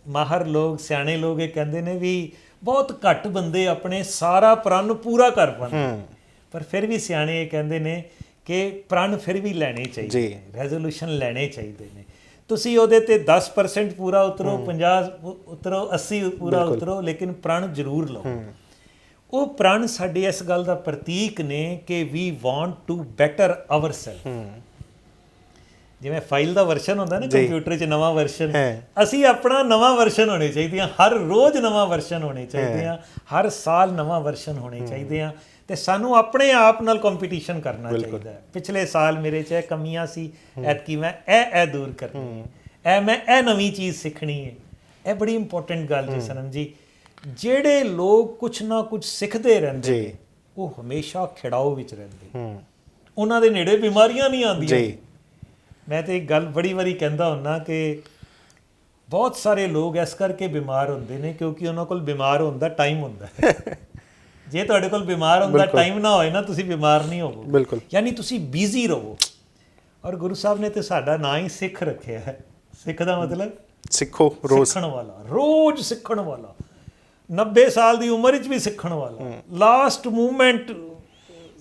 ਮਾਹਰ ਲੋਕ, ਸਿਆਣੇ ਲੋਕ ਇਹ ਕਹਿੰਦੇ ਨੇ ਵੀ ਬਹੁਤ ਘੱਟ ਬੰਦੇ ਆਪਣੇ ਸਾਰਾ ਪ੍ਰਣ ਪੂਰਾ ਕਰ ਪਾਉਂਦੇ, ਪਰ ਫਿਰ ਵੀ ਸਿਆਣੇ ਇਹ ਕਹਿੰਦੇ ਨੇ ਕਿ ਪ੍ਰਣ ਫਿਰ ਵੀ ਲੈਣੇ ਚਾਹੀਦੇ ਨੇ, ਰੈਜ਼ੋਲੂਸ਼ਨ ਲੈਣੇ ਚਾਹੀਦੇ ਨੇ। ਤੁਸੀਂ ਉਹਦੇ ਤੇ 10% ਪੂਰਾ ਉਤਰੋ, 50 ਉਤਰੋ, 80 ਪੂਰਾ ਉਤਰੋ, ਲੇਕਿਨ ਪ੍ਰਣ ਜ਼ਰੂਰ ਲਓ। ਉਹ ਪ੍ਰਣ ਸਾਡੇ ਇਸ ਗੱਲ ਦਾ ਪ੍ਰਤੀਕ ਨੇ ਕਿ we want to better ourselves. ਜਿਵੇਂ ਫਾਈਲ ਦਾ ਵਰਸ਼ਨ ਹੁੰਦਾ ਨਾ ਕੰਪਿਊਟਰ 'ਚ, ਨਵਾਂ ਵਰਸ਼ਨ, ਅਸੀਂ ਆਪਣਾ ਨਵਾਂ ਵਰਸ਼ਨ ਹੋਣੇ ਚਾਹੀਦੇ ਆ, ਹਰ ਰੋਜ਼ ਨਵਾਂ ਵਰਸ਼ਨ ਹੋਣੇ ਚਾਹੀਦੇ ਆ, ਹਰ ਸਾਲ ਨਵਾਂ ਵਰਸ਼ਨ ਹੋਣੇ ਚਾਹੀਦੇ ਆ। ਤੇ ਸਾਨੂੰ ਆਪਣੇ ਆਪ ਨਾਲ ਕੰਪੀਟੀਸ਼ਨ ਕਰਨਾ ਚਾਹੀਦਾ ਹੈ। ਪਿਛਲੇ ਸਾਲ ਮੇਰੇ 'ਚ ਇਹ ਕਮੀਆਂ ਸੀ, ਐਤਕੀ ਮੈਂ ਇਹ ਦੂਰ ਕਰਨੀ ਹੈ, ਮੈਂ ਇਹ ਨਵੀਂ ਚੀਜ਼ ਸਿੱਖਣੀ ਹੈ। ਇਹ ਬੜੀ ਇੰਪੋਰਟੈਂਟ ਗੱਲ ਜੀ ਸਨਮ ਜੀ। ਜਿਹੜੇ ਲੋਕ ਕੁਛ ਨਾ ਕੁਛ ਸਿੱਖਦੇ ਰਹਿੰਦੇ ਉਹ ਹਮੇਸ਼ਾ ਖਿੜਾਓ ਵਿੱਚ ਰਹਿੰਦੇ, ਉਹਨਾਂ ਦੇ ਨੇੜੇ ਬਿਮਾਰੀਆਂ ਨਹੀਂ ਆਉਂਦੀਆਂ। ਮੈਂ ਤੇ ਇੱਕ ਗੱਲ ਬੜੀ ਵਾਰੀ ਕਹਿੰਦਾ ਹੁੰਦਾ ਕਿ ਬਹੁਤ ਸਾਰੇ ਲੋਕ ਇਸ ਕਰਕੇ ਬਿਮਾਰ ਹੁੰਦੇ ਨੇ ਕਿਉਂਕਿ ਉਹਨਾਂ ਕੋਲ ਬਿਮਾਰ ਹੋਣ ਦਾ ਟਾਈਮ ਹੁੰਦਾ। ਜੇ ਤੁਹਾਡੇ ਕੋਲ ਬਿਮਾਰ ਹੋਣ ਦਾ ਟਾਈਮ ਨਾ ਹੋਏ ਨਾ, ਤੁਸੀਂ ਬਿਮਾਰ ਨਹੀਂ ਹੋਵੋਗੇ। ਬਿਲਕੁਲ, ਯਾਨੀ ਤੁਸੀਂ ਬਿਜ਼ੀ ਰਹੋ। ਔਰ ਗੁਰੂ ਸਾਹਿਬ ਨੇ ਤੇ ਸਾਡਾ ਨਾਂ ਹੀ ਸਿੱਖ ਰੱਖਿਆ ਹੈ। ਸਿੱਖ ਦਾ ਮਤਲਬ ਸਿੱਖੋ, ਰੋਜ਼ ਸਿੱਖਣ ਵਾਲਾ, ਰੋਜ਼ ਸਿੱਖਣ ਵਾਲਾ, 90 ਸਾਲ ਦੀ ਉਮਰ ਵਿੱਚ ਵੀ ਸਿੱਖਣ ਵਾਲਾ, ਲਾਸਟ ਮੂਵਮੈਂਟ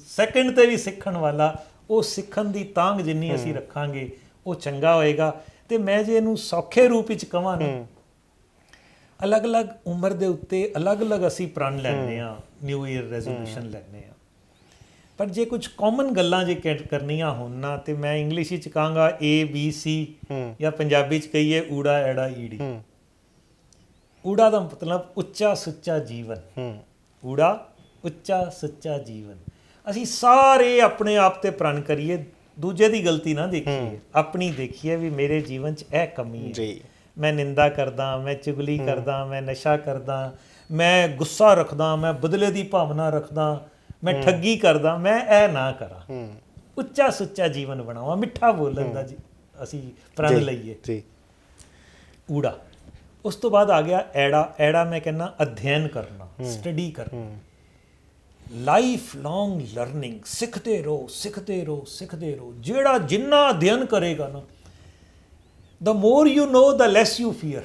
ਸੈਕਿੰਡ ਤੇ ਵੀ ਸਿੱਖਣ ਵਾਲਾ। ਉਹ ਸਿੱਖਣ ਦੀ ਤਾਂਘ ਜਿੰਨੀ ਅਸੀਂ ਰੱਖਾਂਗੇ ਉਹ ਚੰਗਾ ਹੋਏਗਾ। ਤੇ ਮੈਂ ਜੇ ਇਹਨੂੰ ਸੌਖੇ ਰੂਪ ਵਿੱਚ ਕਹਾਂ ਨਾ, ਅਲੱਗ-ਅਲੱਗ ਉਮਰ ਦੇ ਉੱਤੇ ਅਲੱਗ-ਅਲੱਗ ਅਸੀਂ ਪ੍ਰਣ ਲੈਂਦੇ ਹਾਂ, ਨਿਊ ਈਅਰ ਰੈਜ਼ੋਲੂਸ਼ਨ ਲੈਂਦੇ ਹਾਂ। ਪਰ ਜੇ ਕੁਝ ਕਾਮਨ ਗੱਲਾਂ ਜੇ ਕਰਨੀਆਂ ਹੋਣ ਨਾ, ਤੇ ਮੈਂ ਇੰਗਲਿਸ਼ ਵਿੱਚ ਕਹਾਂਗਾ ABC, ਜਾਂ ਪੰਜਾਬੀ 'ਚ ਕਹੀਏ ਊੜਾ ਐੜਾ ਈੜੀ। ਊੜਾ ਦਾ ਮਤਲਬ ਉੱਚਾ ਸੁੱਚਾ ਜੀਵਨ। ਊੜਾ ਉੱਚਾ ਸੁੱਚਾ ਜੀਵਨ। ਅਸੀਂ ਸਾਰੇ ਆਪਣੇ ਆਪ ਤੇ ਪ੍ਰਣ ਕਰੀਏ, ਦੂਜੇ ਦੀ ਗਲਤੀ ਨਾ ਦੇਖੀਏ, ਆਪਣੀ ਦੇਖੀਏ ਵੀ ਮੇਰੇ ਜੀਵਨ 'ਚ ਇਹ ਕਮੀ ਹੈ। ਮੈਂ ਨਿੰਦਾ ਕਰਦਾ, ਮੈਂ ਚੁਗਲੀ ਕਰਦਾ, ਮੈਂ ਨਸ਼ਾ ਕਰਦਾ, ਮੈਂ ਗੁੱਸਾ ਰੱਖਦਾ, ਮੈਂ ਬਦਲੇ ਦੀ ਭਾਵਨਾ ਰੱਖਦਾ, ਮੈਂ ਠੱਗੀ ਕਰਦਾ, ਮੈਂ ਇਹ ਨਾ ਕਰਾਂ। ਉੱਚਾ ਸੁੱਚਾ ਜੀਵਨ ਬਣਾਵਾਂ, ਮਿੱਠਾ ਬੋਲਣ ਦਾ ਜੀ ਅਸੀਂ ਪ੍ਰਣ ਲਈਏ। ਊੜਾ। ਉਸ ਤੋਂ ਬਾਅਦ ਆ ਗਿਆ ਐੜਾ। ਐੜਾ ਮੈਂ ਕਹਿੰਦਾ ਅਧਿਐਨ ਕਰਨਾ, ਸਟੱਡੀ ਕਰਨਾ, ਲਾਈਫ ਲੌਂਗ ਲਰਨਿੰਗ। ਸਿੱਖਦੇ ਰਹੋ, ਸਿੱਖਦੇ ਰਹੋ, ਸਿੱਖਦੇ ਰਹੋ। ਜਿਹੜਾ ਜਿੰਨਾ ਅਧਿਐਨ ਕਰੇਗਾ ਨਾ, the more you know the less you fear।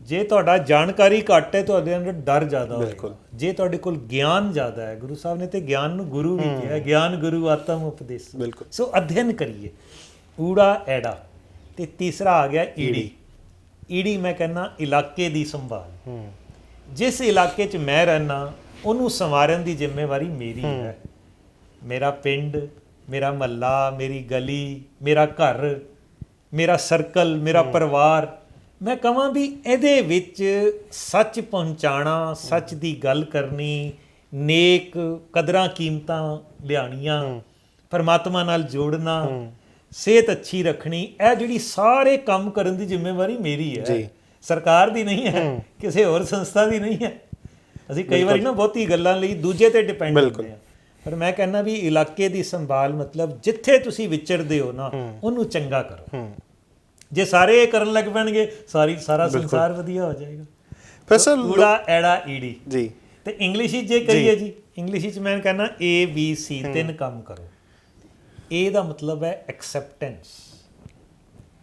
ਜੇ ਤੁਹਾਡਾ ਜਾਣਕਾਰੀ ਘੱਟ ਹੈ, ਤੁਹਾਡੇ ਅੰਦਰ ਡਰ ਜ਼ਿਆਦਾ ਹੋਏਗਾ। ਜੇ ਤੁਹਾਡੇ ਕੋਲ ਗਿਆਨ ਜ਼ਿਆਦਾ ਹੈ, ਗੁਰੂ ਸਾਹਿਬ ਨੇ ਤੇ ਗਿਆਨ ਨੂੰ ਗੁਰੂ ਵੀ ਕਿਹਾ, ਗਿਆਨ ਗੁਰੂ ਆਤਮ ਉਪਦੇਸ਼। ਸੋ ਅਧਿਐਨ ਕਰੀਏ। ਊੜਾ ਐੜਾ। ਤੇ ਤੀਸਰਾ ਆ ਗਿਆ ਈੜੀ। ਈੜੀ ਮੈਂ ਕਹਿੰਦਾ ਇਲਾਕੇ ਦੀ ਸੰਭਾਲ। ਜਿਸ ਇਲਾਕੇ 'ਚ ਮੈਂ ਰਹਿਣਾ ਉਹਨੂੰ ਸੰਵਾਰਨ ਦੀ ਜ਼ਿੰਮੇਵਾਰੀ ਮੇਰੀ ਹੈ। ਮੇਰਾ ਪਿੰਡ, ਮੇਰਾ ਮਹੱਲਾ, ਮੇਰੀ ਗਲੀ, ਮੇਰਾ ਘਰ, ਮੇਰਾ ਸਰਕਲ, ਮੇਰਾ ਪਰਿਵਾਰ। ਮੈਂ ਕਹਾਂ ਵੀ ਇਹਦੇ ਵਿੱਚ ਸੱਚ ਪਹੁੰਚਾਉਣਾ, ਸੱਚ ਦੀ ਗੱਲ ਕਰਨੀ, ਨੇਕ ਕਦਰਾਂ ਕੀਮਤਾਂ ਲਿਆਉਣੀਆਂ, ਪਰਮਾਤਮਾ ਨਾਲ ਜੋੜਨਾ, ਸਿਹਤ ਅੱਛੀ ਰੱਖਣੀ, ਇਹ ਜਿਹੜੀ ਸਾਰੇ ਕੰਮ ਕਰਨ ਦੀ ਜ਼ਿੰਮੇਵਾਰੀ ਮੇਰੀ ਹੈ, ਸਰਕਾਰ ਦੀ ਨਹੀਂ ਹੈ, ਕਿਸੇ ਹੋਰ ਸੰਸਥਾ ਦੀ ਨਹੀਂ ਹੈ। ਅਸੀਂ ਕਈ ਵਾਰੀ ਨਾ ਬਹੁਤੀ ਗੱਲਾਂ ਲਈ ਦੂਜੇ ਤੇ ਡਿਪੈਂਡ ਹੁੰਦੇ ਹਾਂ। ਪਰ ਮੈਂ ਕਹਿੰਦਾ ਵੀ ਇਲਾਕੇ ਦੀ ਸੰਭਾਲ ਮਤਲਬ ਜਿੱਥੇ ਤੁਸੀਂ ਵਿਚਰਦੇ ਹੋ ਨਾ, ਉਹਨੂੰ ਚੰਗਾ ਕਰੋ। ਜੇ ਸਾਰੇ ਇਹ ਕਰਨ ਲੱਗ ਪੈਣਗੇ, ਸਾਰਾ ਸੰਸਾਰ ਵਧੀਆ ਹੋ ਜਾਏਗਾ। ਊੜਾ ਐੜਾ ਈੜੀ ਜੀ। ਤੇ ਇੰਗਲਿਸ਼ ਵਿੱਚ ਜੇ ਕਹੀਏ ਜੀ, ਇੰਗਲਿਸ਼ ਵਿੱਚ ਮੈਂ ਕਹਿੰਦਾ ABC, 3 ਕੰਮ ਕਰੋ। A ਦਾ ਮਤਲਬ ਹੈ ਐਕਸੈਪਟੈਂਸ।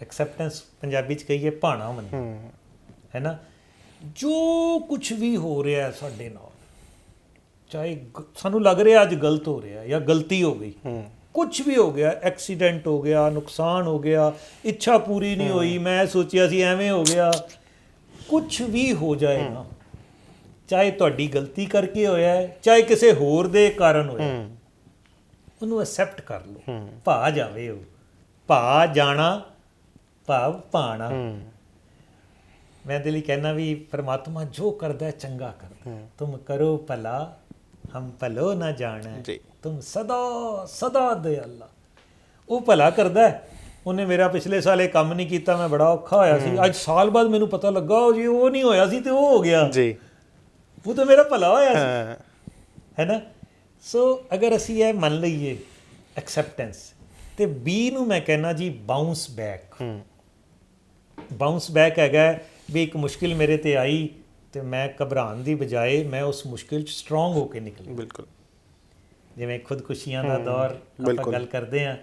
ਐਕਸੈਪਟੈਂਸ ਪੰਜਾਬੀ 'ਚ ਕਹੀਏ ਭਾਣਾ ਮੰਨਣਾ, ਹੈ ਨਾ। ਜੋ ਕੁਛ ਵੀ ਹੋ ਰਿਹਾ ਹੈ ਸਾਡੇ ਨਾਲ, ਚਾਹੇ ਸਾਨੂੰ ਲੱਗ ਰਿਹਾ ਅੱਜ ਗਲਤ ਹੋ ਰਿਹਾ ਜਾਂ ਗਲਤੀ ਹੋ ਗਈ, ਕੁਛ ਵੀ ਹੋ ਗਿਆ, ਐਕਸੀਡੈਂਟ ਹੋ ਗਿਆ, ਨੁਕਸਾਨ ਹੋ ਗਿਆ, ਇੱਛਾ ਪੂਰੀ ਨਹੀਂ ਹੋਈ, ਮੈਂ ਸੋਚਿਆ ਸੀ ਐਵੇਂ ਹੋ ਗਿਆ, ਕੁਛ ਵੀ ਹੋ ਜਾਏ ਨਾ, ਚਾਹੇ ਤੁਹਾਡੀ ਗਲਤੀ ਕਰਕੇ ਹੋਇਆ ਹੈ, ਚਾਹੇ ਕਿਸੇ ਹੋਰ ਦੇ ਕਾਰਨ ਹੋਇਆ, ਉਹਨੂੰ ਐਕਸੈਪਟ ਕਰ ਲਓ। ਭਾ ਜਾਵੇ, ਉਹ ਭਾ ਜਾਣਾ, ਭਾਵ ਭਾਣਾ। ਮੈਂ ਦਿਲ ਹੀ ਕਹਿੰਦਾ ਵੀ ਪਰਮਾਤਮਾ ਜੋ ਕਰਦਾ ਚੰਗਾ ਕਰਦਾ। ਤੁਮ ਕਰੋ ਭਲਾ ਹਮ ਭਲੋ ਨਾ ਜਾਣਾ, ਤੁਮ ਸਦਾ ਸਦਾ ਦਿਆਲਾ। ਉਹ ਭਲਾ ਕਰਦਾ। ਉਹਨੇ ਮੇਰਾ ਪਿਛਲੇ ਸਾਲ ਇਹ ਕੰਮ ਨਹੀਂ ਕੀਤਾ, ਮੈਂ ਬੜਾ ਔਖਾ ਹੋਇਆ ਸੀ, ਅੱਜ ਸਾਲ ਬਾਅਦ ਮੈਨੂੰ ਪਤਾ ਲੱਗਾ ਜੀ ਉਹ ਨਹੀਂ ਹੋਇਆ ਸੀ ਤੇ ਉਹ ਹੋ ਗਿਆ ਜੀ, ਉਹ ਤਾਂ ਮੇਰਾ ਭਲਾ ਹੋਇਆ ਸੀ, ਹੈ ਨਾ। ਸੋ ਅਗਰ ਅਸੀਂ ਇਹ ਮੰਨ ਲਈਏ ਐਕਸੈਪਟੈਂਸ, ਤੇ ਬੀ ਨੂੰ ਮੈਂ ਕਹਿੰਦਾ ਜੀ ਬਾਊਂਸ ਬੈਕ। ਬਾਊਂਸ ਬੈਕ ਹੈਗਾ ਵੀ ਇੱਕ ਮੁਸ਼ਕਿਲ ਮੇਰੇ ਤੇ ਆਈ ਤੇ ਮੈਂ ਘਬਰਾਉਣ ਦੀ ਬਜਾਏ ਮੈਂ ਉਸ ਮੁਸ਼ਕਿਲ 'ਚ ਸਟਰੋਂਗ ਹੋ ਕੇ ਨਿਕਲਿਆ। ਬਿਲਕੁਲ। ਜਿਵੇਂ ਖੁਦਕੁਸ਼ੀਆਂ ਦਾ ਦੌਰ ਆਪਾਂ ਗੱਲ ਕਰਦੇ ਹਾਂ,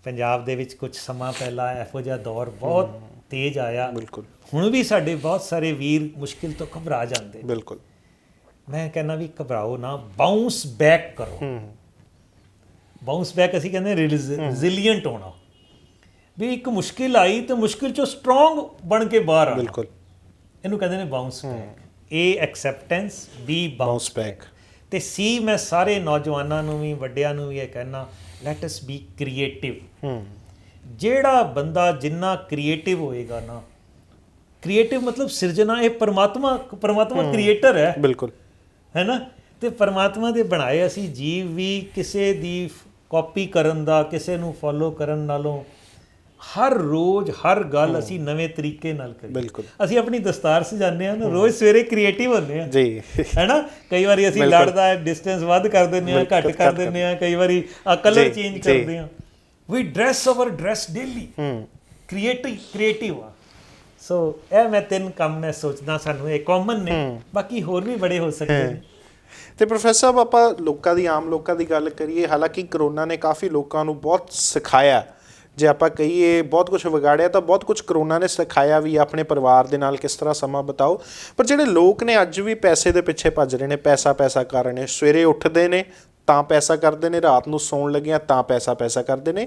ਪੰਜਾਬ ਦੇ ਵਿੱਚ ਕੁਝ ਸਮਾਂ ਪਹਿਲਾਂ ਇਹੋ ਜਿਹਾ ਦੌਰ ਬਹੁਤ ਤੇਜ਼ ਆਇਆ, ਬਿਲਕੁਲ ਹੁਣ ਵੀ ਸਾਡੇ ਬਹੁਤ ਸਾਰੇ ਵੀਰ ਮੁਸ਼ਕਿਲ ਤੋਂ ਘਬਰਾ ਜਾਂਦੇ। ਬਿਲਕੁਲ ਮੈਂ ਕਹਿੰਦਾ ਵੀ ਘਬਰਾਓ ਨਾ, ਬਾਉਂਸ ਬੈਕ ਕਰੋ। ਬਾਉਂਸ ਬੈਕ ਅਸੀਂ ਕਹਿੰਦੇ ਰਿਜ਼ਿਲੀਅੰਟ ਹੋਣਾ, ਵੀ ਇੱਕ ਮੁਸ਼ਕਿਲ ਆਈ ਤੇ ਮੁਸ਼ਕਿਲ ਚੋਂ ਸਟਰੋਂਗ ਬਣ ਕੇ ਬਾਹਰ ਆਉਣਾ, ਬਿਲਕੁਲ ਇਹਨੂੰ ਕਹਿੰਦੇ ਨੇ ਬਾਉਂਸ ਬੈਕ। ਏ ਐਕਸੈਪਟੈਂਸ, ਬੀ ਬਾਉਂਸ ਬੈਕ, ਤੇ ਸੀ ਮੈਂ ਸਾਰੇ ਨੌਜਵਾਨਾਂ ਨੂੰ ਵੀ ਵੱਡਿਆਂ ਨੂੰ ਵੀ ਇਹ ਕਹਿਣਾ, ਲੈਟ ਅਸ ਬੀ ਕ੍ਰੀਏਟਿਵ। ਜਿਹੜਾ ਬੰਦਾ ਜਿੰਨਾ ਕ੍ਰੀਏਟਿਵ ਹੋਏਗਾ ਨਾ, ਕ੍ਰੀਏਟਿਵ ਮਤਲਬ ਸਿਰਜਣਾ, ਇਹ ਪਰਮਾਤਮਾ ਕ੍ਰੀਏਟਰ ਹੈ, ਬਿਲਕੁਲ ਹੈ ਨਾ। ਤੇ ਪਰਮਾਤਮਾ ਦੇ ਬਣਾਏ ਅਸੀਂ ਜੀਵ ਵੀ ਕਿਸੇ ਦੀ ਕਾਪੀ ਕਰਨ ਦਾ, ਕਿਸੇ ਨੂੰ ਫੋਲੋ ਕਰਨ ਨਾਲੋਂ ਹਰ ਰੋਜ਼ ਹਰ ਗੱਲ ਅਸੀਂ ਨਵੇਂ ਤਰੀਕੇ ਨਾਲ ਕਰੀਏ। ਬਿਲਕੁਲ ਅਸੀਂ ਆਪਣੀ ਦਸਤਾਰ ਸਜਾਉਂਦੇ ਹਾਂ ਨਾ, ਰੋਜ਼ ਸਵੇਰੇ ਕ੍ਰੀਏਟਿਵ ਹੁੰਦੇ ਹਾਂ ਜੀ, ਹੈ ਨਾ। ਕਈ ਵਾਰੀ ਅਸੀਂ ਲੜਦਾ ਡਿਸਟੈਂਸ ਵੱਧ ਕਰ ਦਿੰਦੇ ਹਾਂ, ਘੱਟ ਕਰ ਦਿੰਦੇ ਹਾਂ, ਕਈ ਵਾਰੀ ਕਲਰ ਚੇਂਜ ਕਰਦੇ ਹਾਂ। We dress our dress daily, creative ਆ। ਸੋ ਇਹ ਮੈਂ 3 ਕੰਮ ਮੈਂ ਸੋਚਦਾ ਸਾਨੂੰ ਇਹ ਕਾਮਨ ਨੇ, ਬਾਕੀ ਹੋਰ ਵੀ ਬੜੇ ਹੋ ਸਕਦੇ ਨੇ। ਤੇ ਪ੍ਰੋਫੈਸਰ ਸਾਹਿਬ ਆਪਾਂ ਲੋਕਾਂ ਦੀ, ਆਮ ਲੋਕਾਂ ਦੀ ਗੱਲ ਕਰੀਏ, ਹਾਲਾਂਕਿ ਕਰੋਨਾ ਨੇ ਕਾਫੀ ਲੋਕਾਂ ਨੂੰ ਬਹੁਤ ਸਿਖਾਇਆ, ਜੇ ਆਪਾਂ ਕਹੀਏ ਬਹੁਤ ਕੁਝ ਵਿਗਾੜਿਆ ਤਾਂ ਬਹੁਤ ਕੁਝ ਕਰੋਨਾ ਨੇ ਸਿਖਾਇਆ ਵੀ, ਆਪਣੇ ਪਰਿਵਾਰ ਦੇ ਨਾਲ ਕਿਸ ਤਰ੍ਹਾਂ ਸਮਾਂ ਬਿਤਾਓ। ਪਰ ਜਿਹੜੇ ਲੋਕ ਨੇ ਅੱਜ ਵੀ ਪੈਸੇ ਦੇ ਪਿੱਛੇ ਭੱਜ ਰਹੇ ਨੇ, ਪੈਸਾ ਕਰ ਰਹੇ ਨੇ, ਸਵੇਰੇ ਉੱਠਦੇ ਨੇ ਤਾਂ ਪੈਸਾ ਕਰਦੇ ਨੇ, ਰਾਤ ਨੂੰ ਸੌਣ ਲੱਗਿਆ ਤਾਂ ਪੈਸਾ ਕਰਦੇ ਨੇ।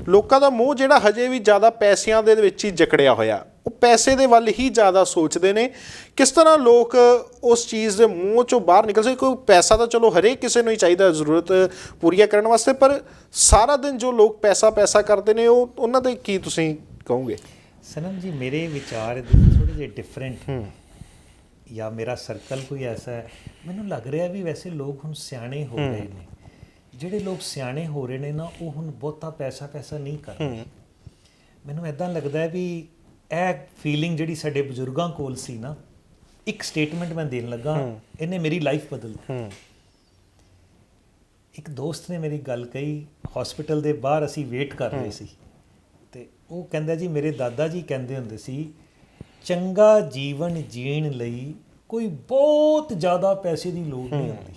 ਲੋਕਾਂ ਦਾ ਮੋਹ ਜਿਹੜਾ ਹਜੇ ਵੀ ਜ਼ਿਆਦਾ ਪੈਸਿਆਂ ਦੇ ਵਿੱਚ ਹੀ ਜਕੜਿਆ ਹੋਇਆ, ਉਹ ਪੈਸੇ ਦੇ ਵੱਲ ਹੀ ਜ਼ਿਆਦਾ ਸੋਚਦੇ ਨੇ। ਕਿਸ ਤਰ੍ਹਾਂ ਲੋਕ ਉਸ ਚੀਜ਼ ਦੇ ਮੂੰਹ 'ਚੋਂ ਬਾਹਰ ਨਿਕਲ ਸਕਦੇ? ਕੋਈ ਪੈਸਾ ਤਾਂ ਚਲੋ ਹਰੇਕ ਕਿਸੇ ਨੂੰ ਹੀ ਚਾਹੀਦਾ ਜ਼ਰੂਰਤ ਪੂਰੀਆਂ ਕਰਨ ਵਾਸਤੇ, ਪਰ ਸਾਰਾ ਦਿਨ ਜੋ ਲੋਕ ਪੈਸਾ ਕਰਦੇ ਨੇ, ਉਹ ਉਹਨਾਂ ਦੇ ਕੀ ਤੁਸੀਂ ਕਹੋਗੇ? ਸਨਮ ਜੀ, ਮੇਰੇ ਵਿਚਾਰ ਥੋੜ੍ਹੇ ਜਿਹੇ ਡਿਫਰੈਂਟ, ਜਾਂ ਮੇਰਾ ਸਰਕਲ ਕੋਈ ਐਸਾ ਹੈ, ਮੈਨੂੰ ਲੱਗ ਰਿਹਾ ਵੀ ਵੈਸੇ ਲੋਕ ਹੁਣ ਸਿਆਣੇ ਹੋ ਰਹੇ ਨੇ। ਜਿਹੜੇ ਲੋਕ ਸਿਆਣੇ ਹੋ ਰਹੇ ਨੇ ਨਾ, ਉਹ ਹੁਣ ਬਹੁਤਾ ਪੈਸਾ ਨਹੀਂ ਕਰ ਰਹੇ। ਮੈਨੂੰ ਇੱਦਾਂ ਲੱਗਦਾ ਵੀ ਇਹ ਫੀਲਿੰਗ ਜਿਹੜੀ ਸਾਡੇ ਬਜ਼ੁਰਗਾਂ ਕੋਲ ਸੀ ਨਾ, ਇੱਕ ਸਟੇਟਮੈਂਟ ਮੈਂ ਦੇਣ ਲੱਗਾ, ਇਹਨੇ ਮੇਰੀ ਲਾਈਫ ਬਦਲ ਦਿੱਤੀ। ਇੱਕ ਦੋਸਤ ਨੇ ਮੇਰੀ ਗੱਲ ਕਹੀ, ਹਸਪੀਟਲ ਦੇ ਬਾਹਰ ਅਸੀਂ ਵੇਟ ਕਰ ਰਹੇ ਸੀ, ਤੇ ਉਹ ਕਹਿੰਦਾ ਜੀ ਮੇਰੇ ਦਾਦਾ ਜੀ ਕਹਿੰਦੇ ਹੁੰਦੇ ਸੀ, ਚੰਗਾ ਜੀਵਨ ਜੀਣ ਲਈ ਕੋਈ ਬਹੁਤ ਜ਼ਿਆਦਾ ਪੈਸੇ ਦੀ ਲੋੜ ਨਹੀਂ ਹੁੰਦੀ।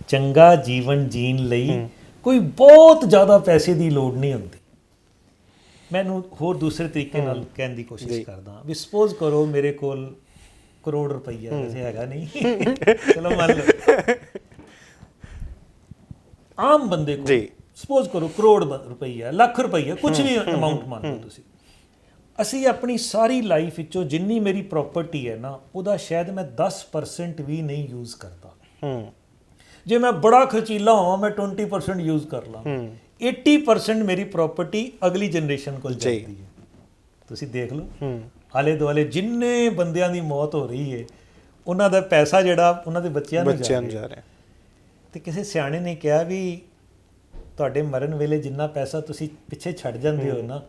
ਚੰਗਾ ਜੀਵਨ ਜੀਣ ਲਈ ਕੋਈ ਬਹੁਤ ਜ਼ਿਆਦਾ ਪੈਸੇ ਦੀ ਲੋੜ ਨਹੀਂ ਹੁੰਦੀ। ਮੈਨੂੰ ਹੋਰ ਦੂਸਰੇ ਤਰੀਕੇ ਨਾਲ ਕਹਿਣ ਦੀ ਕੋਸ਼ਿਸ਼ ਕਰਦਾ ਵੀ, ਸਪੋਜ਼ ਕਰੋ ਮੇਰੇ ਕੋਲ ₹1 ਕਰੋੜ ਵੈਸੇ ਹੈਗਾ ਨਹੀਂ, ਚਲੋ ਮੰਨ ਲਓ ਆਮ ਬੰਦੇ ਕੋਲ ਸਪੋਜ਼ ਕਰੋ ₹1 ਕਰੋੜ, ਲੱਖ ਰੁਪਈਆ, ਕੁਝ ਵੀ ਅਮਾਊਂਟ ਮੰਨ ਲਓ ਤੁਸੀਂ। ਅਸੀਂ ਆਪਣੀ ਸਾਰੀ ਲਾਈਫ ਵਿੱਚੋਂ ਜਿੰਨੀ ਮੇਰੀ ਪ੍ਰੋਪਰਟੀ ਹੈ ਨਾ, ਉਹਦਾ ਸ਼ਾਇਦ ਮੈਂ 10% ਵੀ ਨਹੀਂ ਯੂਜ਼ ਕਰਦਾ। ਜੇ ਮੈਂ ਬੜਾ ਖਰਚੀਲਾ ਹੋਵਾਂ, ਮੈਂ 20% ਯੂਜ਼ ਕਰ ਲਾਂ, 80% ਮੇਰੀ ਪ੍ਰੋਪਰਟੀ ਅਗਲੀ ਜਨਰੇਸ਼ਨ ਕੋਲ ਜਾਂਦੀ ਹੈ। ਤੁਸੀਂ ਦੇਖ ਲਓ ਆਲੇ ਦੁਆਲੇ ਜਿੰਨੇ ਬੰਦਿਆਂ ਦੀ ਮੌਤ ਹੋ ਰਹੀ ਹੈ, ਉਹਨਾਂ ਦਾ ਪੈਸਾ ਜਿਹੜਾ ਉਹਨਾਂ ਦੇ ਬੱਚਿਆਂ ਨੂੰ ਜਾ ਰਿਹਾ। ਤੇ ਕਿਸੇ ਸਿਆਣੇ ਨੇ ਕਿਹਾ ਵੀ ਤੁਹਾਡੇ ਮਰਨ ਵੇਲੇ ਜਿੰਨਾ ਪੈਸਾ ਤੁਸੀਂ ਪਿੱਛੇ ਛੱਡ ਜਾਂਦੇ ਹੋ ਨਾ,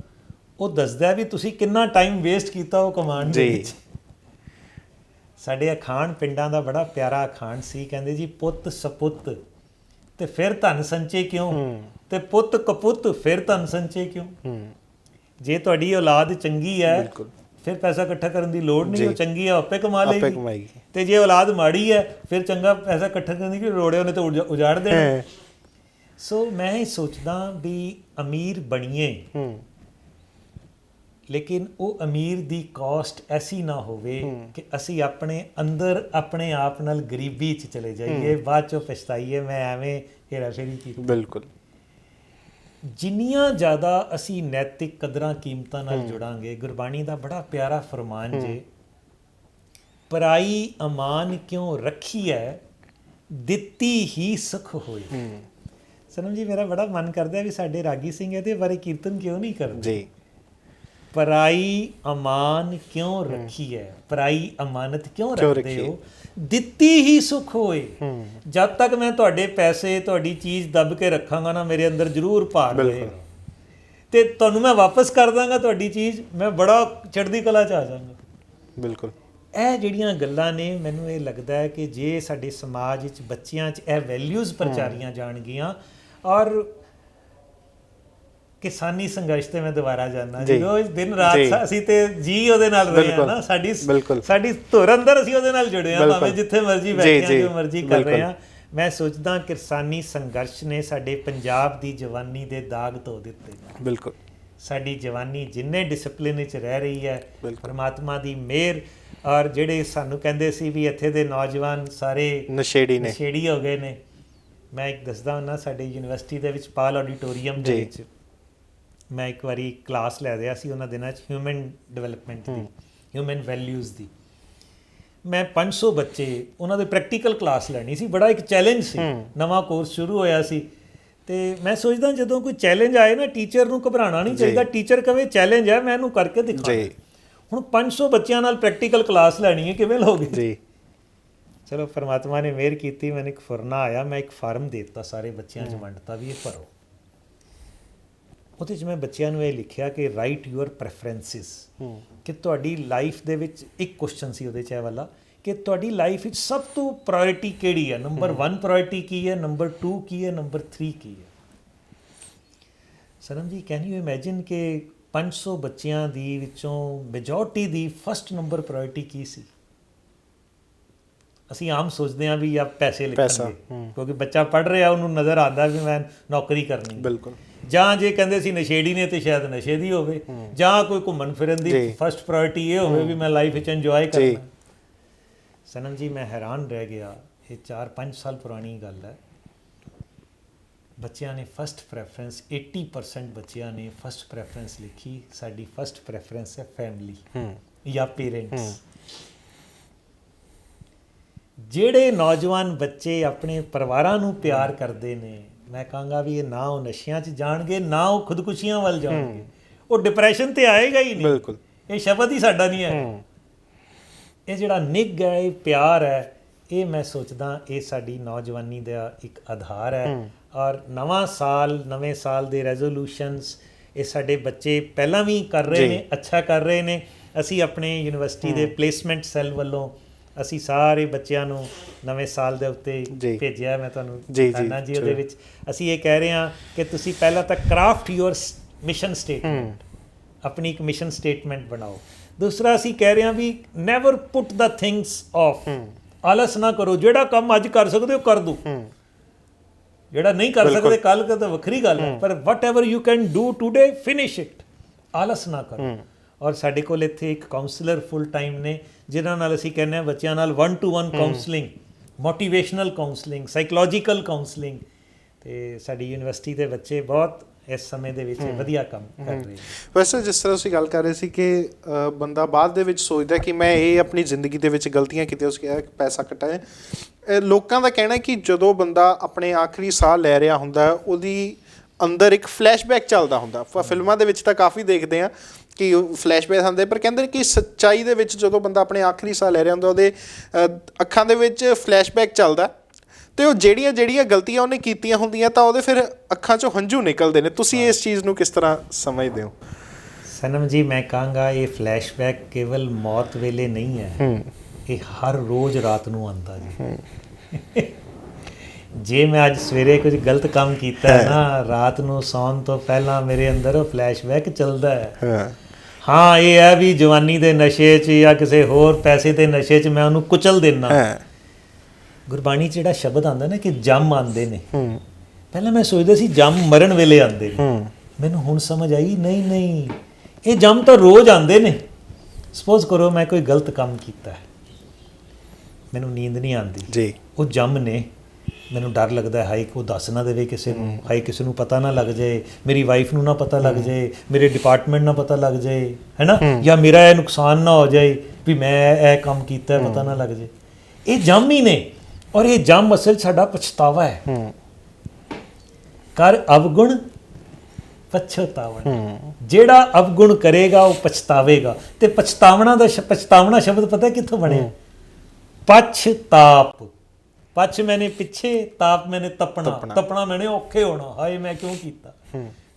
ਉਹ ਦੱਸਦਾ ਵੀ ਤੁਸੀਂ ਕਿੰਨਾ ਟਾਈਮ ਵੇਸਟ ਕੀਤਾ ਉਹ ਕਮਾਉਣ ਦੇ ਵਿੱਚ। ਸਾਡੇ ਅਖਾਣ ਪਿੰਡਾਂ ਦਾ ਬੜਾ ਪਿਆਰਾ ਅਖਾਣ ਸੀ, ਕਹਿੰਦੇ ਜੀ ਪੁੱਤ ਸਪੁੱਤ ਤੇ ਫਿਰ ਧਨ ਸੰਚੇ ਕਿਉਂ, ਤੇ ਪੁੱਤ ਕਪੁੱਤ ਫਿਰ ਧਨ ਸੰਚੇ ਕਿਉਂ। ਜੇ ਤੁਹਾਡੀ ਔਲਾਦ ਚੰਗੀ ਹੈ ਫਿਰ ਪੈਸਾ ਇਕੱਠਾ ਕਰਨ ਦੀ ਲੋੜ ਨਹੀਂ, ਉਹ ਚੰਗੀ ਹੈ ਆਪੇ ਕਮਾ ਲਏਗੀ। ਤੇ ਜੇ ਔਲਾਦ ਮਾੜੀ ਹੈ ਫਿਰ ਚੰਗਾ ਪੈਸਾ ਇਕੱਠਾ ਕਰਨ ਦੀ ਲੋੜ, ਉਹਨੇ ਤਾਂ ਉਜਾੜ ਦੇਣਾ। ਸੋ ਮੈਂ ਇਹ ਸੋਚਦਾ ਵੀ ਅਮੀਰ ਬਣੀਏ, ਲੇਕਿਨ ਉਹ ਅਮੀਰ ਦੀ ਕਾਸਟ ਐਸੀ ਨਾ ਹੋਵੇ ਕਿ ਅਸੀਂ ਆਪਣੇ ਅੰਦਰ ਆਪਣੇ ਆਪ ਨਾਲ ਗਰੀਬੀ 'ਚ ਚਲੇ ਜਾਈਏ, ਬਾਅਦ 'ਚੋਂ ਪਛਤਾਈਏ ਮੈਂ ਐਵੇਂ ਹੇਰਾਫੇਰੀ ਕੀਤੀ। ਬਿਲਕੁਲ। ਜਿੰਨੀਆਂ ਜ਼ਿਆਦਾ ਅਸੀਂ ਨੈਤਿਕ ਕਦਰਾਂ ਕੀਮਤਾਂ ਨਾਲ ਜੁੜਾਂਗੇ, ਗੁਰਬਾਣੀ ਦਾ ਬੜਾ ਪਿਆਰਾ ਫਰਮਾਨ ਜੇ, ਪਰਾਈ ਅਮਾਨ ਕਿਉਂ ਰੱਖੀ ਹੈ, ਦਿੱਤੀ ਹੀ ਸੁਖ ਹੋਈ। ਸਨਮ ਜੀ, ਮੇਰਾ ਬੜਾ ਮਨ ਕਰਦਾ ਵੀ ਸਾਡੇ ਰਾਗੀ ਸਿੰਘ ਇਹਦੇ ਬਾਰੇ ਕੀਰਤਨ ਕਿਉਂ ਨਹੀਂ ਕਰਦੇ ਜੀ। ਪਰਾਈ ਅਮਾਨ ਕਿਉਂ ਰੱਖੀ ਹੈ, ਪਰਾਈ ਅਮਾਨਤ ਕਿਉਂ ਰੱਖਦੇ ਹੋ, ਦਿੱਤੀ ਹੀ ਸੁਖ ਹੋਏ। ਜਦ ਤੱਕ ਮੈਂ ਤੁਹਾਡੇ ਪੈਸੇ, ਤੁਹਾਡੀ ਚੀਜ਼ ਦੱਬ ਕੇ ਰੱਖਾਂਗਾ ਨਾ, ਮੇਰੇ ਅੰਦਰ ਜ਼ਰੂਰ ਭਾਰ ਹੋਏਗਾ, ਤੇ ਤੁਹਾਨੂੰ ਮੈਂ ਵਾਪਸ ਕਰ ਦਾਂਗਾ ਤੁਹਾਡੀ ਚੀਜ਼, ਮੈਂ ਬੜਾ ਚੜ੍ਹਦੀ ਕਲਾ 'ਚ ਆ ਜਾਵਾਂਗਾ। ਬਿਲਕੁਲ। ਇਹ ਜਿਹੜੀਆਂ ਗੱਲਾਂ ਨੇ, ਮੈਨੂੰ ਇਹ ਲੱਗਦਾ ਹੈ ਕਿ ਜੇ ਸਾਡੇ ਸਮਾਜ ਵਿੱਚ ਬੱਚਿਆਂ 'ਚ ਇਹ ਵੈਲਿਊਜ਼ ਪ੍ਰਚਾਰੀਆਂ ਜਾਣਗੀਆਂ, ਔਰ ਕਿਸਾਨੀ ਸੰਘਰਸ਼ ਤੇ ਮੈਂ ਦੁਬਾਰਾ ਜਾਣਾ, ਰੋਜ਼ ਦਿਨ ਰਾਤ ਅਸੀਂ ਤੇ ਜੀ ਉਹਦੇ ਨਾਲ ਰਹੇ ਹਾਂ ਨਾ, ਸਾਡੀ ਧੁਰ ਅੰਦਰ ਅਸੀਂ ਉਹਦੇ ਨਾਲ ਜੁੜੇ ਹਾਂ, ਭਾਵੇਂ ਜਿੱਥੇ ਮਰਜ਼ੀ ਬੈਠੇ ਹਾਂ, ਜੋ ਮਰਜ਼ੀ ਕਰ ਰਹੇ ਹਾਂ। ਮੈਂ ਸੋਚਦਾ ਕਿਰਸਾਨੀ ਸੰਘਰਸ਼ ਨੇ ਸਾਡੇ ਪੰਜਾਬ ਦੀ ਜਵਾਨੀ ਦੇ ਦਾਗ ਧੋ ਦਿੱਤੇ। ਬਿਲਕੁਲ। ਸਾਡੀ ਜਵਾਨੀ ਜਿੰਨੇ ਡਿਸਪਲਿਨ ਵਿੱਚ ਰਹਿ ਰਹੀ ਹੈ, ਪਰਮਾਤਮਾ ਦੀ ਮਿਹਰ। ਔਰ ਜਿਹੜੇ ਸਾਨੂੰ ਕਹਿੰਦੇ ਸੀ ਵੀ ਇੱਥੇ ਦੇ ਨੌਜਵਾਨ ਸਾਰੇ ਨਸ਼ੇੜੀ ਹੋ ਗਏ ਨੇ, ਮੈਂ ਇੱਕ ਦੱਸਦਾ ਹੁੰਦਾ, ਸਾਡੇ ਯੂਨੀਵਰਸਿਟੀ ਦੇ ਵਿੱਚ ਪਾਲ ਆਡੀਟੋਰੀਅਮ ਦੇ ਵਿੱਚ ਮੈਂ ਇੱਕ ਵਾਰੀ ਕਲਾਸ ਲੈ ਰਿਹਾ ਸੀ ਉਹਨਾਂ ਦਿਨਾਂ 'ਚ ਹਿਊਮਨ ਡਿਵੈਲਪਮੈਂਟ ਦੀ, ਹਿਊਮਨ ਵੈਲਿਊਜ਼ ਦੀ। ਮੈਂ 500 ਬੱਚੇ ਉਹਨਾਂ ਦੇ ਪ੍ਰੈਕਟੀਕਲ ਕਲਾਸ ਲੈਣੀ ਸੀ, ਬੜਾ ਇੱਕ ਚੈਲੰਜ ਸੀ, ਨਵਾਂ ਕੋਰਸ ਸ਼ੁਰੂ ਹੋਇਆ ਸੀ। ਤੇ ਮੈਂ ਸੋਚਦਾ ਜਦੋਂ ਕੋਈ ਚੈਲੰਜ ਆਏ ਨਾ, ਟੀਚਰ ਨੂੰ ਘਬਰਾਉਣਾ ਨਹੀਂ ਚਾਹੀਦਾ। ਟੀਚਰ ਕਵੇ ਚੈਲੰਜ ਹੈ, ਮੈਂ ਇਹਨੂੰ ਕਰਕੇ ਦਿਖਾਉਣਾ। ਹੁਣ 500 ਬੱਚਿਆਂ ਨਾਲ ਪ੍ਰੈਕਟੀਕਲ ਕਲਾਸ ਲੈਣੀ ਹੈ, ਕਿਵੇਂ ਲਓਗੇ? ਚਲੋ ਪਰਮਾਤਮਾ ਨੇ ਮਿਹਰ ਕੀਤੀ, ਮੈਨੂੰ ਇੱਕ ਫੁਰਨਾ ਆਇਆ, ਮੈਂ ਇੱਕ ਫਾਰਮ ਦੇ ਦਿੱਤਾ, ਸਾਰੇ ਬੱਚਿਆਂ 'ਚ ਵੰਡਤਾ ਵੀ ਇਹ ਭਰੋ। ਉਹਦੇ 'ਚ ਮੈਂ ਬੱਚਿਆਂ ਨੂੰ ਇਹ ਲਿਖਿਆ ਕਿ ਰਾਈਟ ਯੂਅਰ ਪ੍ਰੈਫਰੈਂਸਿਸ, ਕਿ ਤੁਹਾਡੀ ਲਾਈਫ ਦੇ ਵਿੱਚ ਇੱਕ ਕੁਐਸਚਨ ਸੀ ਉਹਦੇ 'ਚ ਇਹ ਵਾਲਾ ਕਿ ਤੁਹਾਡੀ ਲਾਈਫ ਵਿੱਚ ਸਭ ਤੋਂ ਪ੍ਰਾਇੋਰਟੀ ਕਿਹੜੀ ਹੈ, ਨੰਬਰ 1 ਪ੍ਰਾਇੋਰਟੀ ਕੀ ਹੈ, ਨੰਬਰ 2 ਕੀ ਹੈ, ਨੰਬਰ 3 ਕੀ ਹੈ। ਸਨਮ ਜੀ, ਕੈਨ ਯੂ ਇਮੈਜਿਨ ਕਿ 500 ਬੱਚਿਆਂ ਦੀ ਵਿੱਚੋਂ ਮੈਜੋਰਟੀ ਦੀ ਫਸਟ ਨੰਬਰ ਪ੍ਰਾਇੋਰਟੀ ਕੀ ਸੀ? ਅਸੀਂ ਆਮ ਸੋਚਦੇ ਹਾਂ ਵੀ ਆ ਪੈਸੇ ਲਿਖਣਗੇ, ਕਿਉਂਕਿ ਬੱਚਾ ਪੜ੍ਹ ਰਿਹਾ, ਉਹਨੂੰ ਨਜ਼ਰ ਆਉਂਦਾ ਵੀ ਮੈਂ ਨੌਕਰੀ ਕਰਨੀ। ਬਿਲਕੁਲ। ਜਾਂ ਜੇ ਕਹਿੰਦੇ ਸੀ ਨਸ਼ੇੜੀ ਨੇ ਤੇ ਸ਼ਾਇਦ ਨਸ਼ੇ ਦੀ ਹੋਵੇ, ਜਾਂ ਕੋਈ ਘੁੰਮਣ ਫਿਰਨ ਦੀ ਫਸਟ ਪ੍ਰਾਇੋਰਟੀ ਇਹ ਹੋਵੇ ਵੀ ਮੈਂ ਲਾਈਫ ਵਿੱਚ ਇੰਜੋਏ ਕਰਨਾ। ਸਨਮ ਜੀ, ਮੈਂ ਹੈਰਾਨ ਰਹਿ ਗਿਆ, ਇਹ 4-5 ਸਾਲ ਪੁਰਾਣੀ ਗੱਲ ਹੈ। ਬੱਚਿਆਂ ਨੇ ਫਸਟ ਪ੍ਰੈਫਰੈਂਸ, 80% ਬੱਚਿਆਂ ਨੇ ਫਸਟ ਪ੍ਰੈਫਰੈਂਸ ਲਿਖੀ, ਸਾਡੀ ਫਸਟ ਪ੍ਰੈਫਰੈਂਸ ਹੈ ਫੈਮਿਲੀ ਜਾਂ ਪੇਰੈਂਟਸ। ਜਿਹੜੇ ਨੌਜਵਾਨ ਬੱਚੇ ਆਪਣੇ ਪਰਿਵਾਰਾਂ ਨੂੰ ਪਿਆਰ ਕਰਦੇ ਨੇ, ਮੈਂ ਕਹਾਂਗਾ ਵੀ ਇਹ ਨਾ ਉਹ ਨਸ਼ਿਆਂ 'ਚ ਜਾਣਗੇ, ਨਾ ਉਹ ਖੁਦਕੁਸ਼ੀਆਂ ਵੱਲ ਜਾਣਗੇ, ਉਹ ਡਿਪਰੈਸ਼ਨ ਤੇ ਆਏਗਾ ਹੀ ਨਹੀਂ। ਬਿਲਕੁਲ। ਇਹ ਸ਼ਬਦ ਹੀ ਸਾਡਾ ਨਹੀਂ ਹੈ। ਇਹ ਜਿਹੜਾ ਨਿੱਘ ਹੈ, ਇਹ ਪਿਆਰ ਹੈ, ਇਹ ਮੈਂ ਸੋਚਦਾ ਇਹ ਸਾਡੀ ਨੌਜਵਾਨੀ ਦਾ ਇੱਕ ਆਧਾਰ ਹੈ। ਔਰ ਨਵਾਂ ਸਾਲ, ਨਵੇਂ ਸਾਲ ਦੇ ਰੈਜ਼ੋਲੂਸ਼ਨਸ ਇਹ ਸਾਡੇ ਬੱਚੇ ਪਹਿਲਾਂ ਵੀ ਕਰ ਰਹੇ ਨੇ, ਅੱਛਾ ਕਰ ਰਹੇ ਨੇ। ਅਸੀਂ ਆਪਣੇ ਯੂਨੀਵਰਸਿਟੀ ਦੇ ਪਲੇਸਮੈਂਟ ਸੈੱਲ ਵੱਲੋਂ ਅਸੀਂ ਸਾਰੇ ਬੱਚਿਆਂ ਨੂੰ ਨਵੇਂ ਸਾਲ ਦੇ ਉੱਤੇ ਭੇਜਿਆ, ਮੈਂ ਤੁਹਾਨੂੰ ਦੱਸਣਾ ਜੀ। ਉਹਦੇ ਵਿੱਚ ਅਸੀਂ ਇਹ ਕਹਿ ਰਹੇ ਹਾਂ ਕਿ ਤੁਸੀਂ ਪਹਿਲਾਂ ਤਾਂ ਕਰਾਫਟ ਯੂਅਰ ਮਿਸ਼ਨ ਸਟੇਟਮੈਂਟ, ਆਪਣੀ ਇੱਕ ਮਿਸ਼ਨ ਸਟੇਟਮੈਂਟ ਬਣਾਓ। ਦੂਸਰਾ ਅਸੀਂ ਕਹਿ ਰਹੇ ਹਾਂ we never put the things off, ਆਲਸ ਨਾ ਕਰੋ। ਜਿਹੜਾ ਕੰਮ ਅੱਜ ਕਰ ਸਕਦੇ ਹੋ ਕਰ ਦਿਓ, ਜਿਹੜਾ ਨਹੀਂ ਕਰ ਸਕਦੇ ਕੱਲ੍ਹ ਤਾਂ ਵੱਖਰੀ ਗੱਲ ਹੈ, ਪਰ whatever you can do today finish it, ਆਲਸ ਨਾ ਕਰੋ। ਔਰ ਸਾਡੇ ਕੋਲ ਇੱਥੇ ਇੱਕ ਕਾਉਂਸਲਰ ਫੁੱਲ ਟਾਈਮ ਨੇ, ਜਿਨ੍ਹਾਂ ਨਾਲ ਅਸੀਂ ਕਹਿੰਦੇ ਹਾਂ ਬੱਚਿਆਂ ਨਾਲ 1-to-1 counselling, motivational counselling, psychological counselling. ਅਤੇ ਸਾਡੀ ਯੂਨੀਵਰਸਿਟੀ ਦੇ ਬੱਚੇ ਬਹੁਤ ਇਸ ਸਮੇਂ ਦੇ ਵਿੱਚ ਵਧੀਆ ਕੰਮ ਕਰ ਰਹੇ। ਵੈਸੇ ਜਿਸ ਤਰ੍ਹਾਂ ਤੁਸੀਂ ਗੱਲ ਕਰ ਰਹੇ ਸੀ ਕਿ ਬੰਦਾ ਬਾਅਦ ਦੇ ਵਿੱਚ ਸੋਚਦਾ ਕਿ ਮੈਂ ਇਹ ਆਪਣੀ ਜ਼ਿੰਦਗੀ ਦੇ ਵਿੱਚ ਗਲਤੀਆਂ ਕੀਤੀਆਂ, ਉਸ ਕਿਹਾ ਪੈਸਾ ਕਟਾਇਆ। ਲੋਕਾਂ ਦਾ ਕਹਿਣਾ ਕਿ ਜਦੋਂ ਬੰਦਾ ਆਪਣੇ ਆਖਰੀ ਸਾਹ ਲੈ ਰਿਹਾ ਹੁੰਦਾ, ਉਹਦੀ ਅੰਦਰ ਇੱਕ ਫਲੈਸ਼ਬੈਕ ਚੱਲਦਾ ਹੁੰਦਾ। ਫਿਲਮਾਂ ਦੇ ਵਿੱਚ ਤਾਂ ਕਾਫੀ ਦੇਖਦੇ ਹਾਂ ਕਿ ਫਲੈਸ਼ਬੈਕ ਹੁੰਦੇ, ਪਰ ਕਹਿੰਦੇ ਨੇ ਕਿ ਸੱਚਾਈ ਦੇ ਵਿੱਚ ਜਦੋਂ ਬੰਦਾ ਆਪਣੇ ਆਖਰੀ ਸਾਹ ਲੈ ਰਿਹਾ ਹੁੰਦਾ, ਉਹਦੇ ਅੱਖਾਂ ਦੇ ਵਿੱਚ ਫਲੈਸ਼ਬੈਕ ਚੱਲਦਾ, ਅਤੇ ਉਹ ਜਿਹੜੀਆਂ ਗਲਤੀਆਂ ਉਹਨੇ ਕੀਤੀਆਂ ਹੁੰਦੀਆਂ ਤਾਂ ਉਹਦੇ ਫਿਰ ਅੱਖਾਂ 'ਚੋਂ ਹੰਝੂ ਨਿਕਲਦੇ ਨੇ। ਤੁਸੀਂ ਇਸ ਚੀਜ਼ ਨੂੰ ਕਿਸ ਤਰ੍ਹਾਂ ਸਮਝਦੇ ਹੋ? ਸਨਮ ਜੀ, ਮੈਂ ਕਹਾਂਗਾ ਇਹ ਫਲੈਸ਼ਬੈਕ ਕੇਵਲ ਮੌਤ ਵੇਲੇ ਨਹੀਂ ਹੈ, ਇਹ ਹਰ ਰੋਜ਼ ਰਾਤ ਨੂੰ ਆਉਂਦਾ ਜੀ। ਜੇ ਮੈਂ ਅੱਜ ਸਵੇਰੇ ਕੁਝ ਗਲਤ ਕੰਮ ਕੀਤਾ ਹੈ ਨਾ, ਰਾਤ ਨੂੰ ਸੌਣ ਤੋਂ ਪਹਿਲਾਂ ਮੇਰੇ ਅੰਦਰ ਉਹ ਫਲੈਸ਼ਬੈਕ ਚੱਲਦਾ ਹੈ। ਹਾਂ, ਇਹ ਹੈ ਵੀ ਜਵਾਨੀ ਦੇ ਨਸ਼ੇ 'ਚ ਜਾਂ ਕਿਸੇ ਹੋਰ ਪੈਸੇ ਦੇ ਨਸ਼ੇ 'ਚ ਮੈਂ ਉਹਨੂੰ ਕੁਚਲ ਦਿੰਦਾ। ਗੁਰਬਾਣੀ 'ਚ ਜਿਹੜਾ ਸ਼ਬਦ ਆਉਂਦਾ ਨਾ ਕਿ ਜੰਮ ਆਉਂਦੇ ਨੇ, ਪਹਿਲਾਂ ਮੈਂ ਸੋਚਦਾ ਸੀ ਜੰਮ ਮਰਨ ਵੇਲੇ ਆਉਂਦੇ ਨੇ, ਮੈਨੂੰ ਹੁਣ ਸਮਝ ਆਈ ਨਹੀਂ, ਇਹ ਜੰਮ ਤਾਂ ਰੋਜ਼ ਆਉਂਦੇ ਨੇ। ਸਪੋਜ਼ ਕਰੋ ਮੈਂ ਕੋਈ ਗਲਤ ਕੰਮ ਕੀਤਾ, ਮੈਨੂੰ ਨੀਂਦ ਨਹੀਂ ਆਉਂਦੀ ਜੀ, ਉਹ ਜੰਮ ਨੇ, ਮੈਨੂੰ ਡਰ ਲੱਗਦਾ ਹਾਈ ਉਹ ਦੱਸ ਨਾ ਦੇਵੇ ਕਿਸੇ ਨੂੰ, ਹਾਈ ਕਿਸੇ ਨੂੰ ਪਤਾ ਨਾ ਲੱਗ ਜਾਏ, ਮੇਰੀ ਵਾਈਫ ਨੂੰ ਨਾ ਪਤਾ ਲੱਗ ਜਾਏ, ਮੇਰੇ ਡਿਪਾਰਟਮੈਂਟ ਨਾ ਪਤਾ ਲੱਗ ਜਾਏ, ਹੈ ਨਾ, ਜਾਂ ਮੇਰਾ ਇਹ ਨੁਕਸਾਨ ਨਾ ਹੋ ਜਾਏ ਵੀ ਮੈਂ ਇਹ ਕੰਮ ਕੀਤਾ, ਪਤਾ ਨਾ ਲੱਗ ਜਾਏ। ਇਹ ਜੰਮ ਹੀ ਨੇ, ਔਰ ਇਹ ਜੰਮ ਅਸਲ ਸਾਡਾ ਪਛਤਾਵਾ ਹੈ। ਕਰ ਅਵਗੁਣ ਪਛਤਾਵਣ, ਜਿਹੜਾ ਅਵਗੁਣ ਕਰੇਗਾ ਉਹ ਪਛਤਾਵੇਗਾ। ਤੇ ਪਛਤਾਵਣਾ ਸ਼ਬਦ ਪਤਾ ਕਿੱਥੋਂ ਬਣਿਆ? ਪਛਤਾਪ, ਪਛ ਮੈਨੇ ਪਿੱਛੇ, ਤਾਪ ਮੈਨੇ ਤਪਣਾ ਮੈਨੇ ਔਖੇ ਹੋਣਾ, ਹਾਏ ਮੈਂ ਕਿਉਂ ਕੀਤਾ।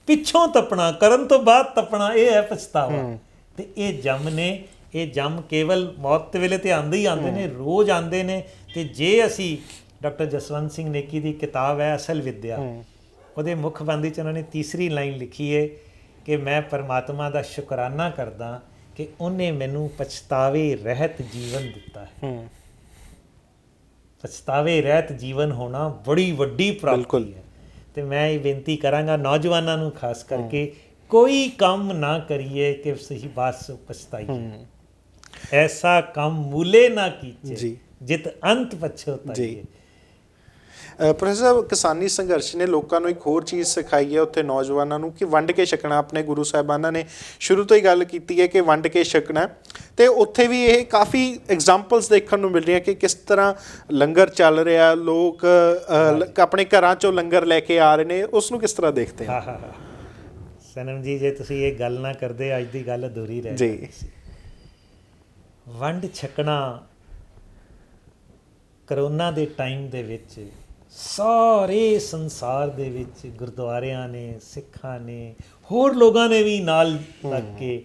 ਪਿੱਛੋਂ ਤਪਣਾ, ਕਰਨ ਤੋਂ ਬਾਅਦ ਤਪਣਾ, ਇਹ ਹੈ ਪਛਤਾਵਾ। ਤੇ ਇਹ ਜੰਮ ਨੇ, ਇਹ ਜੰਮ ਕੇਵਲ ਮੌਤ ਵੇਲੇ ਤੇ ਆਉਂਦੇ ਹੀ ਆਉਂਦੇ ਨੇ, ਰੋਜ਼ ਆਉਂਦੇ ਨੇ। ਤੇ ਜੇ ਅਸੀਂ ਡਾਕਟਰ ਜਸਵੰਤ ਸਿੰਘ ਨੇਕੀ ਦੀ ਕਿਤਾਬ ਹੈ ਅਸਲ ਵਿਦਿਆ, ਉਹਦੇ ਮੁੱਖ ਬੰਦੀ 'ਚ ਉਹਨਾਂ ਨੇ ਤੀਸਰੀ ਲਾਈਨ ਲਿਖੀ ਹੈ ਕਿ ਮੈਂ ਪਰਮਾਤਮਾ ਦਾ ਸ਼ੁਕਰਾਨਾ ਕਰਦਾ ਕਿ ਉਹਨੇ ਮੈਨੂੰ ਪਛਤਾਵੇ ਰਹਿਤ ਜੀਵਨ ਦਿੱਤਾ ਹੈ। ਪਛਤਾਵੇ ਰਹਿਤ ਜੀਵਨ ਹੋਣਾ ਬੜੀ ਵੱਡੀ ਪ੍ਰਾਪਤੀ ਹੈ। ਤੇ ਮੈਂ ਇਹ ਬੇਨਤੀ ਕਰਾਂਗਾ ਨੌਜਵਾਨਾਂ ਨੂੰ ਖਾਸ ਕਰਕੇ, ਕੋਈ ਕੰਮ ਨਾ ਕਰੀਏ ਕਿ ਸਹੀ ਬਸ ਪਛਤਾਈਏ। ਐਸਾ ਕੰਮ ਮੂਲੇ ਨਾ ਕੀਚੇ ਜਿਤ ਅੰਤ ਪਛਤਾਈਏ। ਪ੍ਰੋਫੈਸਰ ਸਾਹਿਬ, ਕਿਸਾਨੀ ਸੰਘਰਸ਼ ਨੇ ਲੋਕਾਂ ਨੂੰ ਇੱਕ ਹੋਰ ਚੀਜ਼ ਸਿਖਾਈ ਹੈ ਉੱਥੇ ਨੌਜਵਾਨਾਂ ਨੂੰ, ਕਿ ਵੰਡ ਕੇ ਛਕਣਾ। ਆਪਣੇ ਗੁਰੂ ਸਾਹਿਬਾਨਾਂ ਨੇ ਸ਼ੁਰੂ ਤੋਂ ਹੀ ਗੱਲ ਕੀਤੀ ਹੈ ਕਿ ਵੰਡ ਕੇ ਛਕਣਾ, ਅਤੇ ਉੱਥੇ ਵੀ ਇਹ ਕਾਫੀ ਐਗਜ਼ਾਮਪਲਸ ਦੇਖਣ ਨੂੰ ਮਿਲ ਰਹੀਆਂ ਕਿ ਕਿਸ ਤਰ੍ਹਾਂ ਲੰਗਰ ਚੱਲ ਰਿਹਾ, ਲੋਕ ਆਪਣੇ ਘਰਾਂ 'ਚੋਂ ਲੰਗਰ ਲੈ ਕੇ ਆ ਰਹੇ ਨੇ। ਉਸ ਨੂੰ ਕਿਸ ਤਰ੍ਹਾਂ ਦੇਖਦੇ ਹੋ? ਸਨਮ ਜੀ, ਜੇ ਤੁਸੀਂ ਇਹ ਗੱਲ ਨਾ ਕਰਦੇ ਅੱਜ ਦੀ ਗੱਲ ਅਧੂਰੀ ਰਹਿ ਜਾਣੀ ਸੀ। ਵੰਡ ਛਕਣਾ ਕਰੋਨਾ ਦੇ ਟਾਈਮ ਦੇ ਵਿੱਚ ਸਾਰੇ ਸੰਸਾਰ ਦੇ ਵਿੱਚ ਗੁਰਦੁਆਰਿਆਂ ਨੇ, ਸਿੱਖਾਂ ਨੇ, ਹੋਰ ਲੋਕਾਂ ਨੇ ਵੀ ਨਾਲ ਲੱਗ ਕੇ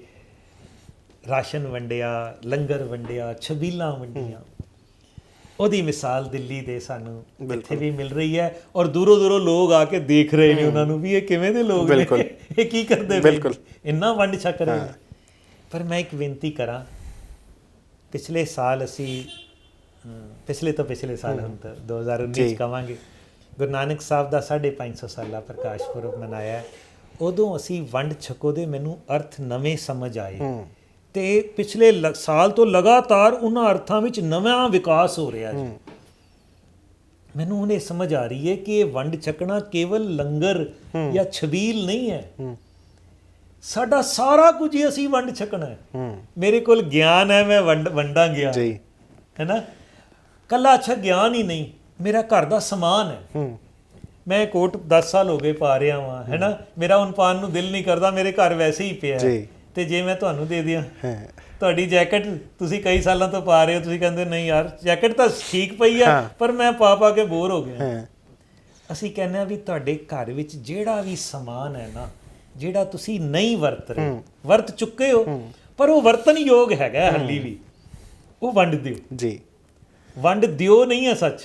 ਰਾਸ਼ਨ ਵੰਡਿਆ, ਲੰਗਰ ਵੰਡਿਆ, ਛਬੀਲਾਂ ਵੰਡੀਆਂ। ਉਹਦੀ ਮਿਸਾਲ ਦਿੱਲੀ ਦੇ ਸਾਨੂੰ ਇੱਥੇ ਵੀ ਮਿਲ ਰਹੀ ਹੈ, ਔਰ ਦੂਰੋਂ ਦੂਰੋਂ ਲੋਕ ਆ ਕੇ ਦੇਖ ਰਹੇ ਨੇ ਉਹਨਾਂ ਨੂੰ ਵੀ ਇਹ ਕਿਵੇਂ ਦੇ ਲੋਕ ਨੇ, ਇਹ ਕੀ ਕਰਦੇ ਪਏ, ਇੰਨਾ ਵੰਡ ਛਕ ਰਹੇ ਨੇ। ਪਰ ਮੈਂ ਇੱਕ ਬੇਨਤੀ ਕਰਾਂ, ਪਿਛਲੇ ਸਾਲ ਅਸੀਂ ਪਿਛਲੇ ਸਾਲ ਹੁਣ ਤਾਂ 2019 ਕਹਾਂਗੇ, ਗੁਰੂ ਨਾਨਕ ਸਾਹਿਬ ਦਾ 550 ਸਾਲਾ ਪ੍ਰਕਾਸ਼ ਪੁਰਬ ਮਨਾਇਆ। ਉਦੋਂ ਅਸੀਂ ਵੰਡ ਛਕੋ ਦੇ ਮੈਨੂੰ ਅਰਥ ਨਵੇਂ ਸਮਝ ਆਏ, ਤੇ ਪਿਛਲੇ ਸਾਲ ਤੋਂ ਲਗਾਤਾਰ ਉਹਨਾਂ ਅਰਥਾਂ ਵਿੱਚ ਨਵਾਂ ਵਿਕਾਸ ਹੋ ਰਿਹਾ ਜੀ। ਮੈਨੂੰ ਹੁਣ ਇਹ ਸਮਝ ਆ ਰਹੀ ਹੈ ਕਿ ਇਹ ਵੰਡ ਛਕਣਾ ਕੇਵਲ ਲੰਗਰ ਜਾਂ ਛਬੀਲ ਨਹੀਂ ਹੈ, ਸਾਡਾ ਸਾਰਾ ਕੁਝ ਹੀ ਅਸੀਂ ਵੰਡ ਛਕਣਾ ਹੈ। ਮੇਰੇ ਕੋਲ ਗਿਆਨ ਹੈ, ਮੈਂ ਵੰਡਾਂ ਗਿਆਨ, ਹੈ ਨਾ। ਕੱਲਾ ਅੱਛਾ ਗਿਆਨ ਹੀ ਨਹੀਂ, ਮੇਰਾ ਘਰ ਦਾ ਸਮਾਨ ਹੈ। ਮੈਂ ਕੋਟ 10 ਸਾਲ ਹੋ ਗਏ ਪਾ ਰਿਹਾ ਵਾਂ, ਹੈ ਨਾ। ਮੇਰਾ ਹੁਣ ਪਾਉਣ ਨੂੰ ਦਿਲ ਨਹੀਂ ਕਰਦਾ, ਮੇਰੇ ਘਰ ਵੈਸੇ ਹੀ ਪਿਆ, ਤੇ ਜੇ ਮੈਂ ਤੁਹਾਨੂੰ ਦੇ ਦਿਆਂ ਤੁਹਾਡੀ ਜੈਕਟ, ਤੁਸੀਂ ਕਈ ਸਾਲਾਂ ਤੋਂ ਪਾ ਰਹੇ ਹੋ, ਤੁਸੀਂ ਕਹਿੰਦੇ ਨਹੀਂ ਯਾਰ ਜੈਕਟ ਤਾਂ ਠੀਕ ਪਈ ਆ, ਪਰ ਮੈਂ ਪਾ ਕੇ ਬੋਰ ਹੋ ਗਿਆ। ਅਸੀਂ ਕਹਿੰਦੇ ਹਾਂ ਵੀ ਤੁਹਾਡੇ ਘਰ ਵਿੱਚ ਜਿਹੜਾ ਵੀ ਸਮਾਨ ਹੈ ਨਾ, ਜਿਹੜਾ ਤੁਸੀਂ ਨਹੀਂ ਵਰਤ ਰਹੇ, ਵਰਤ ਚੁੱਕੇ ਹੋ ਪਰ ਉਹ ਵਰਤਨਯੋਗ ਹੈਗਾ ਹਾਲੀ ਵੀ, ਉਹ ਵੰਡ ਦਿਓ ਜੀ। ਵੰਡ ਦਿਓ ਨਹੀਂ ਹੈ ਸੱਚ,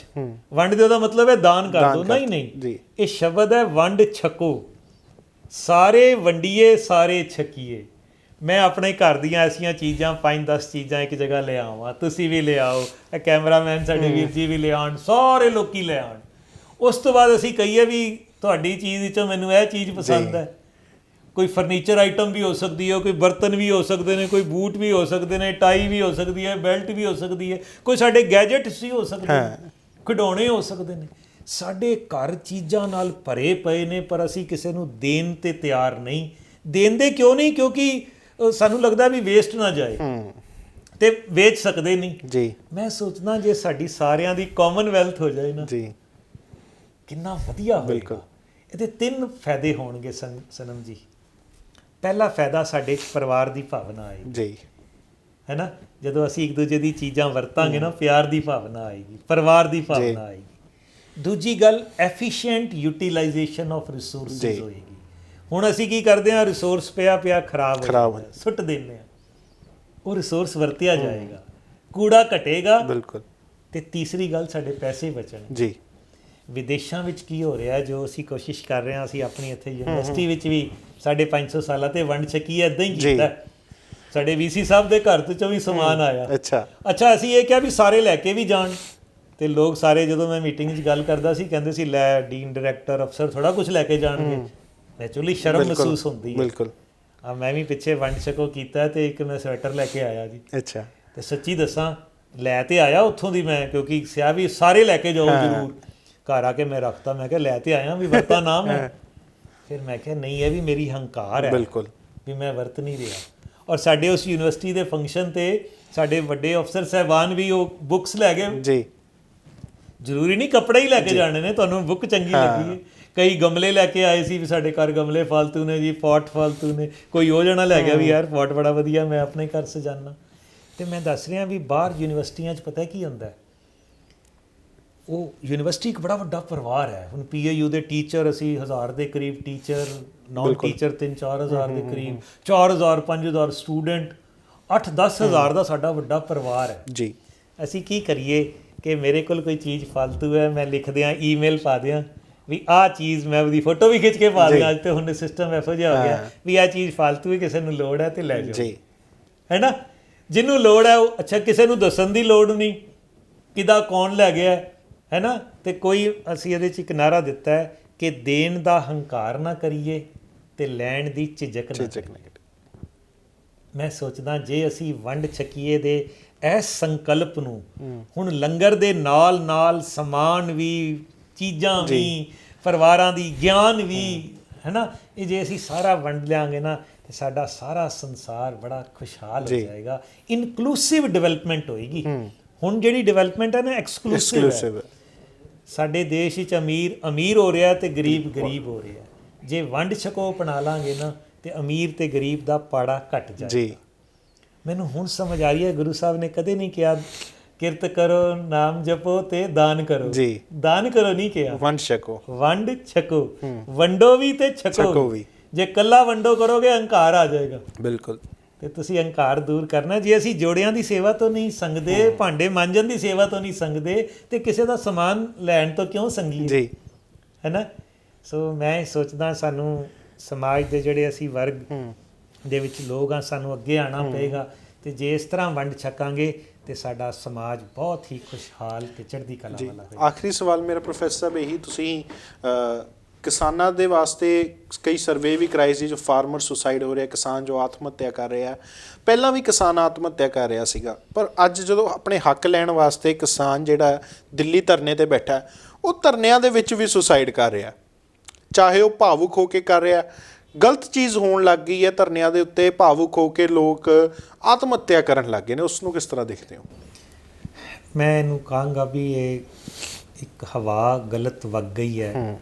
ਵੰਡ ਦਿਓ ਦਾ ਮਤਲਬ ਹੈ ਦਾਨ ਕਰ ਦਿਓ, ਨਹੀਂ। ਇਹ ਸ਼ਬਦ ਹੈ ਵੰਡ ਛਕੋ, ਸਾਰੇ ਵੰਡੀਏ ਸਾਰੇ ਛਕੀਏ। ਮੈਂ ਆਪਣੇ ਘਰ ਦੀਆਂ ਐਸੀਆਂ ਚੀਜ਼ਾਂ 5-10 ਚੀਜ਼ਾਂ ਇੱਕ ਜਗ੍ਹਾ ਲੈ ਆਵਾਂ, ਤੁਸੀਂ ਵੀ ਲਿਆਓ, ਇਹ ਕੈਮਰਾਮੈਨ ਸਾਡੇ ਵੀਰ ਜੀ ਵੀ ਲਿਆਉਣ, ਸਾਰੇ ਲੋਕੀ ਲੈ ਆਉਣ। ਉਸ ਤੋਂ ਬਾਅਦ ਅਸੀਂ ਕਹੀਏ ਵੀ ਤੁਹਾਡੀ ਚੀਜ਼ ਵਿੱਚੋਂ ਮੈਨੂੰ ਇਹ ਚੀਜ਼ ਪਸੰਦ ਹੈ। ਕੋਈ ਫਰਨੀਚਰ ਆਈਟਮ ਵੀ ਹੋ ਸਕਦੀ ਹੈ, ਕੋਈ ਬਰਤਨ ਵੀ ਹੋ ਸਕਦੇ ਨੇ, ਕੋਈ ਬੂਟ ਵੀ ਹੋ ਸਕਦੇ ਨੇ, ਟਾਈ ਵੀ ਹੋ ਸਕਦੀ ਹੈ, ਬੈਲਟ ਵੀ ਹੋ ਸਕਦੀ ਹੈ, ਕੋਈ ਸਾਡੇ ਗੈਜਟਸ ਵੀ ਹੋ ਸਕਦੇ ਨੇ, ਖਿਡੌਣੇ ਹੋ ਸਕਦੇ ਨੇ। ਸਾਡੇ ਘਰ ਚੀਜ਼ਾਂ ਨਾਲ ਭਰੇ ਪਏ ਨੇ, ਪਰ ਅਸੀਂ ਕਿਸੇ ਨੂੰ ਦੇਣ ਤੇ ਤਿਆਰ ਨਹੀਂ। ਦੇਂਦੇ ਕਿਉਂ ਨਹੀਂ? ਕਿਉਂਕਿ ਸਾਨੂੰ ਲੱਗਦਾ ਵੀ ਵੇਸਟ ਨਾ ਜਾਏ, ਤੇ ਵੇਚ ਸਕਦੇ ਨਹੀਂ ਜੀ। ਮੈਂ ਸੋਚਦਾ ਜੇ ਸਾਡੀ ਸਾਰਿਆਂ ਦੀ ਕਾਮਨਵੈਲਥ ਹੋ ਜਾਏ ਨਾ ਜੀ, ਕਿੰਨਾ ਵਧੀਆ ਹੋਵੇਗਾ। ਇਹਦੇ 3 ਫਾਇਦੇ ਹੋਣਗੇ ਸਨਮ ਜੀ। ਪਹਿਲਾ ਫਾਇਦਾ ਸਾਡੇ 'ਚ ਪਰਿਵਾਰ ਦੀ ਭਾਵਨਾ ਆਏਗੀ ਜੀ, ਹੈ ਨਾ। ਜਦੋਂ ਅਸੀਂ ਇੱਕ ਦੂਜੇ ਦੀ ਚੀਜ਼ਾਂ ਵਰਤਾਂਗੇ ਨਾ, ਪਿਆਰ ਦੀ ਭਾਵਨਾ ਆਏਗੀ, ਪਰਿਵਾਰ ਦੀ ਭਾਵਨਾ ਆਏਗੀ। ਦੂਜੀ ਗੱਲ, ਐਫੀਸ਼ੀਐਂਟ ਯੂਟੀਲਾਈਜੇਸ਼ਨ ਆਫ ਰਿਸੋਰਸਿਸ ਹੋਏਗੀ। ਹੁਣ ਅਸੀਂ ਕੀ ਕਰਦੇ ਹਾਂ, ਰਿਸੋਰਸ ਪਿਆ ਖਰਾਬ ਹੋ ਸੁੱਟ ਦਿੰਦੇ ਹਾਂ, ਉਹ ਰਿਸੋਰਸ ਵਰਤਿਆ ਜਾਏਗਾ, ਕੂੜਾ ਘਟੇਗਾ। ਬਿਲਕੁਲ। ਤੇ ਤੀਸਰੀ ਗੱਲ, ਸਾਡੇ ਪੈਸੇ ਬਚਣ ਜੀ। ਵਿਦੇਸ਼ਾਂ ਵਿੱਚ ਕੀ ਹੋ ਰਿਹਾ, ਜੋ ਅਸੀਂ ਕੋਸ਼ਿਸ਼ ਕਰ ਰਹੇ ਹਾਂ, ਅਸੀਂ ਆਪਣੀ ਇੱਥੇ ਯੂਨੀਵਰਸਿਟੀ ਵਿੱਚ ਵੀ 550 ਸਾਲਾਂ ਤੇ ਵੰਡ ਛਕੀ ਇੱਦਾਂ ਹੀ ਕੀਤਾ। ਸਾਡੇ VC ਸਾਹਿਬ ਦੇ ਘਰ ਤੋਂ ਵੀ ਸਮਾਨ ਆਇਆ। ਅੱਛਾ ਅਸੀਂ ਇਹ ਕਿਹਾ ਵੀ ਸਾਰੇ ਲੈ ਕੇ ਵੀ ਜਾਣ, ਤੇ ਲੋਕ ਸਾਰੇ, ਜਦੋਂ ਮੈਂ ਮੀਟਿੰਗ 'ਚ ਗੱਲ ਕਰਦਾ ਸੀ, ਕਹਿੰਦੇ ਸੀ ਲੈ ਡੀਨ ਡਾਇਰੈਕਟਰ ਅਫਸਰ ਥੋੜਾ ਕੁਝ ਲੈ ਕੇ ਜਾਣਗੇ। ਨੈਚੁਰਲੀ ਸ਼ਰਮ ਮਹਿਸੂਸ ਹੁੰਦੀ ਹੈ। ਬਿਲਕੁਲ। ਮੈਂ ਵੀ ਪਿੱਛੇ ਵੰਡ ਛਕੋ ਕੀਤਾ, ਤੇ ਇੱਕ ਮੈਂ ਸਵੈਟਰ ਲੈ ਕੇ ਆਇਆ ਜੀ। ਅੱਛਾ। ਤੇ ਸੱਚੀ ਦੱਸਾਂ, ਲੈ ਤੇ ਆਇਆ ਉੱਥੋਂ ਦੀ ਮੈਂ, ਕਿਉਂਕਿ ਸਿਆ ਵੀ ਸਾਰੇ ਲੈ ਕੇ ਜਾਓ ਜ਼ਰੂਰ। ਘਰ ਆ ਕੇ ਮੈਂ ਰੱਖਤਾ, ਮੈਂ ਕਿਹਾ ਲੈ ਤੇ ਆਇਆ ਵੀ ਵਰਤਾ ਨਾ ਮੈਂ। ਫਿਰ ਮੈਂ ਕਿਹਾ ਨਹੀਂ, ਇਹ ਵੀ ਮੇਰੀ ਹੰਕਾਰ ਹੈ ਬਿਲਕੁਲ ਵੀ ਮੈਂ ਵਰਤ ਨਹੀਂ ਰਿਹਾ। ਔਰ ਸਾਡੇ ਉਸ ਯੂਨੀਵਰਸਿਟੀ ਦੇ ਫੰਕਸ਼ਨ 'ਤੇ ਸਾਡੇ ਵੱਡੇ ਅਫਸਰ ਸਾਹਿਬਾਨ ਵੀ ਉਹ ਬੁੱਕਸ ਲੈ ਗਏ ਜੀ। ਜ਼ਰੂਰੀ ਨਹੀਂ ਕੱਪੜੇ ਹੀ ਲੈ ਕੇ ਜਾਣੇ ਨੇ, ਤੁਹਾਨੂੰ ਬੁੱਕ ਚੰਗੀ ਲੱਗੀ ਹੈ। ਕਈ ਗਮਲੇ ਲੈ ਕੇ ਆਏ ਸੀ ਵੀ ਸਾਡੇ ਘਰ ਗਮਲੇ ਫਾਲਤੂ ਨੇ ਜੀ, ਪੋਟ ਫਾਲਤੂ ਨੇ। ਕੋਈ ਉਹ ਜਣਾ ਲੈ ਗਿਆ ਵੀ ਯਾਰ ਪੋਟ ਬੜਾ ਵਧੀਆ, ਮੈਂ ਆਪਣੇ ਘਰ ਸਜਾਨਾ। ਅਤੇ ਮੈਂ ਦੱਸ ਰਿਹਾ ਵੀ ਬਾਹਰ ਯੂਨੀਵਰਸਿਟੀਆਂ 'ਚ ਪਤਾ ਕੀ ਹੁੰਦਾ, ਉਹ ਯੂਨੀਵਰਸਿਟੀ ਇੱਕ ਬੜਾ ਵੱਡਾ ਪਰਿਵਾਰ ਹੈ। ਹੁਣ PIU ਦੇ ਟੀਚਰ ਅਸੀਂ 1000 ਦੇ ਕਰੀਬ ਟੀਚਰ, ਨੌਨ ਟੀਚਰ 3-4 ਹਜ਼ਾਰ ਦੇ ਕਰੀਬ, 4000-5000 ਸਟੂਡੈਂਟ, 8-10 ਹਜ਼ਾਰ ਦਾ ਸਾਡਾ ਵੱਡਾ ਪਰਿਵਾਰ ਹੈ ਜੀ। ਅਸੀਂ ਕੀ ਕਰੀਏ ਕਿ ਮੇਰੇ ਕੋਲ ਕੋਈ ਚੀਜ਼ ਫਾਲਤੂ ਹੈ, ਮੈਂ ਲਿਖ ਦਿਆਂ, ਈਮੇਲ ਪਾ ਦਿਆਂ ਵੀ ਆਹ ਚੀਜ਼, ਮੈਂ ਉਹਦੀ ਫੋਟੋ ਵੀ ਖਿੱਚ ਕੇ ਪਾ ਦਿਆਂ। ਅੱਜ ਤਾਂ ਹੁਣ ਸਿਸਟਮ ਇਹੋ ਜਿਹਾ ਹੋ ਗਿਆ ਵੀ ਆਹ ਚੀਜ਼ ਫਾਲਤੂ ਹੈ, ਕਿਸੇ ਨੂੰ ਲੋੜ ਹੈ ਤੇ ਲੈ ਜਾਓ, ਹੈ ਨਾ। ਜਿਹਨੂੰ ਲੋੜ ਹੈ ਉਹ, ਅੱਛਾ ਕਿਸੇ ਨੂੰ ਦੱਸਣ ਦੀ ਲੋੜ ਨਹੀਂ ਕਿਹਦਾ ਕੌਣ ਲੈ ਗਿਆ, ਹੈ ਨਾ। ਤੇ ਕੋਈ ਅਸੀਂ ਇਹਦੇ 'ਚ ਇੱਕ ਨਾਅਰਾ ਦਿੱਤਾ ਹੈ ਕਿ ਦੇਣ ਦਾ ਹੰਕਾਰ ਨਾ ਕਰੀਏ ਤੇ ਲੈਣ ਦੀ ਝਿਜਕ ਨਾ ਕਰੀਏ। ਮੈਂ ਸੋਚਦਾ ਜੇ ਅਸੀਂ ਵੰਡ ਛਕੀਏ ਦੇ ਇਸ ਸੰਕਲਪ ਨੂੰ ਹੁਣ ਲੰਗਰ ਦੇ ਨਾਲ ਨਾਲ ਸਮਾਨ ਵੀ, ਚੀਜ਼ਾਂ ਵੀ, ਪਰਿਵਾਰਾਂ ਦੀ ਗਿਆਨ ਵੀ, ਹੈ ਨਾ, ਇਹ ਜੇ ਅਸੀਂ ਸਾਰਾ ਵੰਡ ਲਿਆਂਗੇ ਨਾ ਤੇ ਸਾਡਾ ਸਾਰਾ ਸੰਸਾਰ ਬੜਾ ਖੁਸ਼ਹਾਲ ਹੋ ਜਾਏਗਾ। ਇਨਕਲੂਸਿਵ ਡਿਵੈਲਪਮੈਂਟ ਹੋਏਗੀ। ਹੁਣ ਜਿਹੜੀ ਡਿਵੈਲਪਮੈਂਟ ਹੈ ਨਾ ਐਕਸਕਲੂਸਿਵ ਹੈ। ਸਾਡੇ ਦੇਸ਼ ਵਿੱਚ ਅਮੀਰ ਹੋ ਰਿਹਾ ਤੇ ਗਰੀਬ ਹੋ ਰਿਹਾ। ਜੇ ਵੰਡ ਛਕੋ ਅਪਣਾ ਲਾਂਗੇ ਨਾ ਤੇ ਅਮੀਰ ਤੇ ਗਰੀਬ ਦਾ ਪਾੜਾ ਘਟ ਜਾਏਗਾ। ਮੈਨੂੰ ਹੁਣ ਸਮਝ ਆ ਰਹੀ ਹੈ ਗੁਰੂ ਸਾਹਿਬ ਨੇ ਕਦੇ ਨਹੀਂ ਕਿਹਾ ਕਿਰਤ ਕਰੋ, ਨਾਮ ਜਪੋ ਤੇ ਦਾਨ ਕਰੋ। ਦਾਨ ਕਰੋ ਨਹੀਂ ਕਿਹਾ, ਵੰਡ ਛਕੋ। ਵੰਡੋ ਵੀ ਤੇ ਛਕੋ ਵੀ। ਜੇ ਕੱਲਾ ਵੰਡੋ ਕਰੋਗੇ ਹੰਕਾਰ ਆ ਜਾਏਗਾ। ਬਿਲਕੁਲ। ਤੇ ਤੁਸੀਂ ਹੰਕਾਰ ਦੂਰ ਕਰਨਾ। ਜੇ ਅਸੀਂ ਜੋੜਿਆਂ ਦੀ ਸੇਵਾ ਤੋਂ ਨਹੀਂ ਸੰਗਦੇ, ਭਾਂਡੇ ਮਾਂਜਣ ਦੀ ਸੇਵਾ ਤੋਂ ਨਹੀਂ ਸੰਗਦੇ ਤੇ ਕਿਸੇ ਦਾ ਸਮਾਨ ਲੈਣ ਤੋਂ ਕਿਉਂ ਸੰਗੀਏ, ਹੈ ਨਾ। ਸੋ ਮੈਂ ਸੋਚਦਾ ਸਾਨੂੰ ਸਮਾਜ ਦੇ ਜਿਹੜੇ ਅਸੀਂ ਵਰਗ ਦੇ ਵਿੱਚ ਲੋਕ ਆ, ਸਾਨੂੰ ਅੱਗੇ ਆਉਣਾ ਪਏਗਾ ਤੇ ਜੇ ਇਸ ਤਰ੍ਹਾਂ ਵੰਡ ਛਕਾਂਗੇ ਤੇ ਸਾਡਾ ਸਮਾਜ ਬਹੁਤ ਹੀ ਖੁਸ਼ਹਾਲ ਤੇ ਚੜ੍ਹਦੀ ਕਲਾ ਵਾਲਾ ਹੋਵੇਗਾ। ਆਖਰੀ ਸਵਾਲ ਮੇਰਾ ਪ੍ਰੋਫੈਸਰ ਸਾਹਿਬ ਇਹੀ, ਤੁਸੀਂ ਕਿਸਾਨਾਂ ਦੇ ਵਾਸਤੇ ਕਈ ਸਰਵੇ ਵੀ ਕਰਾਏ ਸੀ, ਜੋ ਫਾਰਮਰ ਸੁਸਾਈਡ ਹੋ ਰਿਹਾ, ਕਿਸਾਨ ਜੋ ਆਤਮ ਹੱਤਿਆ ਕਰ ਰਿਹਾ। ਪਹਿਲਾਂ ਵੀ ਕਿਸਾਨ ਆਤਮ ਹੱਤਿਆ ਕਰ ਰਿਹਾ ਸੀਗਾ, ਪਰ ਅੱਜ ਜਦੋਂ ਆਪਣੇ ਹੱਕ ਲੈਣ ਵਾਸਤੇ ਕਿਸਾਨ ਜਿਹੜਾ ਦਿੱਲੀ ਧਰਨੇ ਤੇ ਬੈਠਾ, ਉਹ ਧਰਨਿਆਂ ਦੇ ਵਿੱਚ ਵੀ ਸੁਸਾਈਡ ਕਰ ਰਿਹਾ, ਚਾਹੇ ਉਹ ਭਾਵੁਕ ਹੋ ਕੇ ਕਰ ਰਿਹਾ। ਗਲਤ ਚੀਜ਼ ਹੋਣ ਲੱਗ ਗਈ ਹੈ ਧਰਨਿਆਂ ਦੇ ਉੱਤੇ, ਭਾਵੁਕ ਹੋ ਕੇ ਲੋਕ ਆਤਮ ਹੱਤਿਆ ਕਰਨ ਲੱਗ ਗਏ ਨੇ। ਉਸ ਨੂੰ ਕਿਸ ਤਰ੍ਹਾਂ ਦੇਖਦੇ ਹੋ? ਮੈਂ ਇਹਨੂੰ ਕਹਾਂਗਾ ਵੀ ਇਹ ਇੱਕ ਹਵਾ ਗਲਤ ਵਗ ਗਈ ਹੈ।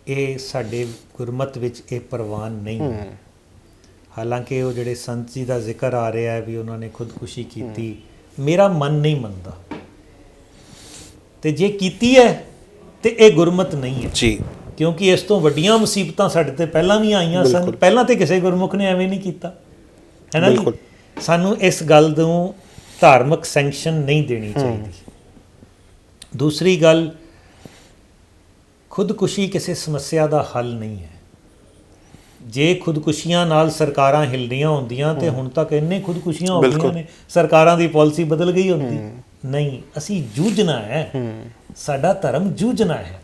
ਇਹ ਸਾਡੇ ਗੁਰਮਤ ਵਿੱਚ ਇਹ ਪ੍ਰਵਾਨ ਨਹੀਂ ਹੈ। ਹਾਲਾਂਕਿ ਉਹ ਜਿਹੜੇ ਸੰਤ ਜੀ ਦਾ ਜ਼ਿਕਰ ਆ ਰਿਹਾ ਹੈ ਵੀ ਉਹਨਾਂ ਨੇ ਖੁਦਕੁਸ਼ੀ ਕੀਤੀ, ਮੇਰਾ ਮਨ ਨਹੀਂ ਮੰਨਦਾ। ਤੇ ਜੇ ਕੀਤੀ ਹੈ ਤੇ ਇਹ ਗੁਰਮਤ ਨਹੀਂ ਹੈ ਜੀ, ਕਿਉਂਕਿ ਇਸ ਤੋਂ ਵੱਡੀਆਂ ਮੁਸੀਬਤਾਂ ਸਾਡੇ ਤੇ ਪਹਿਲਾਂ ਵੀ ਆਈਆਂ ਸਨ। ਪਹਿਲਾਂ ਤੇ ਕਿਸੇ ਗੁਰਮੁਖ ਨੇ ਐਵੇਂ ਨਹੀਂ ਕੀਤਾ, ਹੈ ਨਾ ਜੀ। ਸਾਨੂੰ ਇਸ ਗੱਲ ਨੂੰ ਧਾਰਮਿਕ ਸੈਂਕਸ਼ਨ ਨਹੀਂ ਦੇਣੀ ਚਾਹੀਦੀ। ਦੂਸਰੀ ਗੱਲ, ਖੁਦਕੁਸ਼ੀ ਕਿਸੇ ਸਮੱਸਿਆ ਦਾ ਹੱਲ ਨਹੀਂ ਹੈ। ਜੇ ਖੁਦਕੁਸ਼ੀਆਂ ਨਾਲ ਸਰਕਾਰਾਂ ਹਿਲਦੀਆਂ ਹੁੰਦੀਆਂ ਤੇ ਹੁਣ ਤੱਕ ਇੰਨੇ ਖੁਦਕੁਸ਼ੀਆਂ ਹੋ ਗਈਆਂ ਨੇ, ਸਰਕਾਰਾਂ ਦੀ ਪਾਲਿਸੀ ਬਦਲ ਗਈ ਹੁੰਦੀ। ਨਹੀਂ, ਅਸੀਂ ਜੂਝਣਾ ਹੈ, ਸਾਡਾ ਧਰਮ ਜੂਝਣਾ ਹੈ।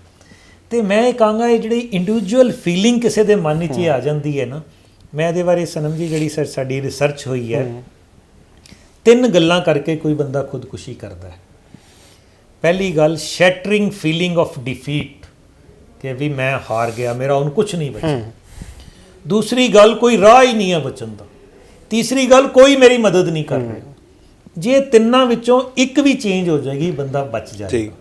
ਤੇ ਮੈਂ ਇਹ ਕਹਾਂਗਾ ਇਹ ਜਿਹੜੀ ਇੰਡੀਵਿਜੂਅਲ ਫੀਲਿੰਗ ਕਿਸੇ ਦੇ ਮਨ ਵਿੱਚ ਆ ਜਾਂਦੀ ਹੈ ਨਾ, ਮੈਂ ਇਹਦੇ ਬਾਰੇ ਸਨਮ ਜੀ ਜਿਹੜੀ ਸਾਡੀ ਰਿਸਰਚ ਹੋਈ ਹੈ, 3 ਗੱਲਾਂ ਕਰਕੇ ਕੋਈ ਬੰਦਾ ਖੁਦਕੁਸ਼ੀ ਕਰਦਾ ਹੈ। ਪਹਿਲੀ ਗੱਲ, ਸ਼ੈਟਰਿੰਗ ਫੀਲਿੰਗ ਆਫ ਡਿਫੀਟ, ਕਿ ਵੀ ਮੈਂ ਹਾਰ ਗਿਆ, ਮੇਰਾ ਹੁਣ ਕੁਝ ਨਹੀਂ ਬਚਿਆ। ਦੂਸਰੀ ਗੱਲ, ਕੋਈ ਰਾਹ ਹੀ ਨਹੀਂ ਹੈ ਬਚਣ ਦਾ। ਤੀਸਰੀ ਗੱਲ, ਕੋਈ ਮੇਰੀ ਮਦਦ ਨਹੀਂ ਕਰ ਰਿਹਾ। ਜੇ ਤਿੰਨਾਂ ਵਿੱਚੋਂ ਇੱਕ ਵੀ ਚੇਂਜ ਹੋ ਜਾਏਗੀ, ਬੰਦਾ ਬਚ ਜਾਏਗਾ।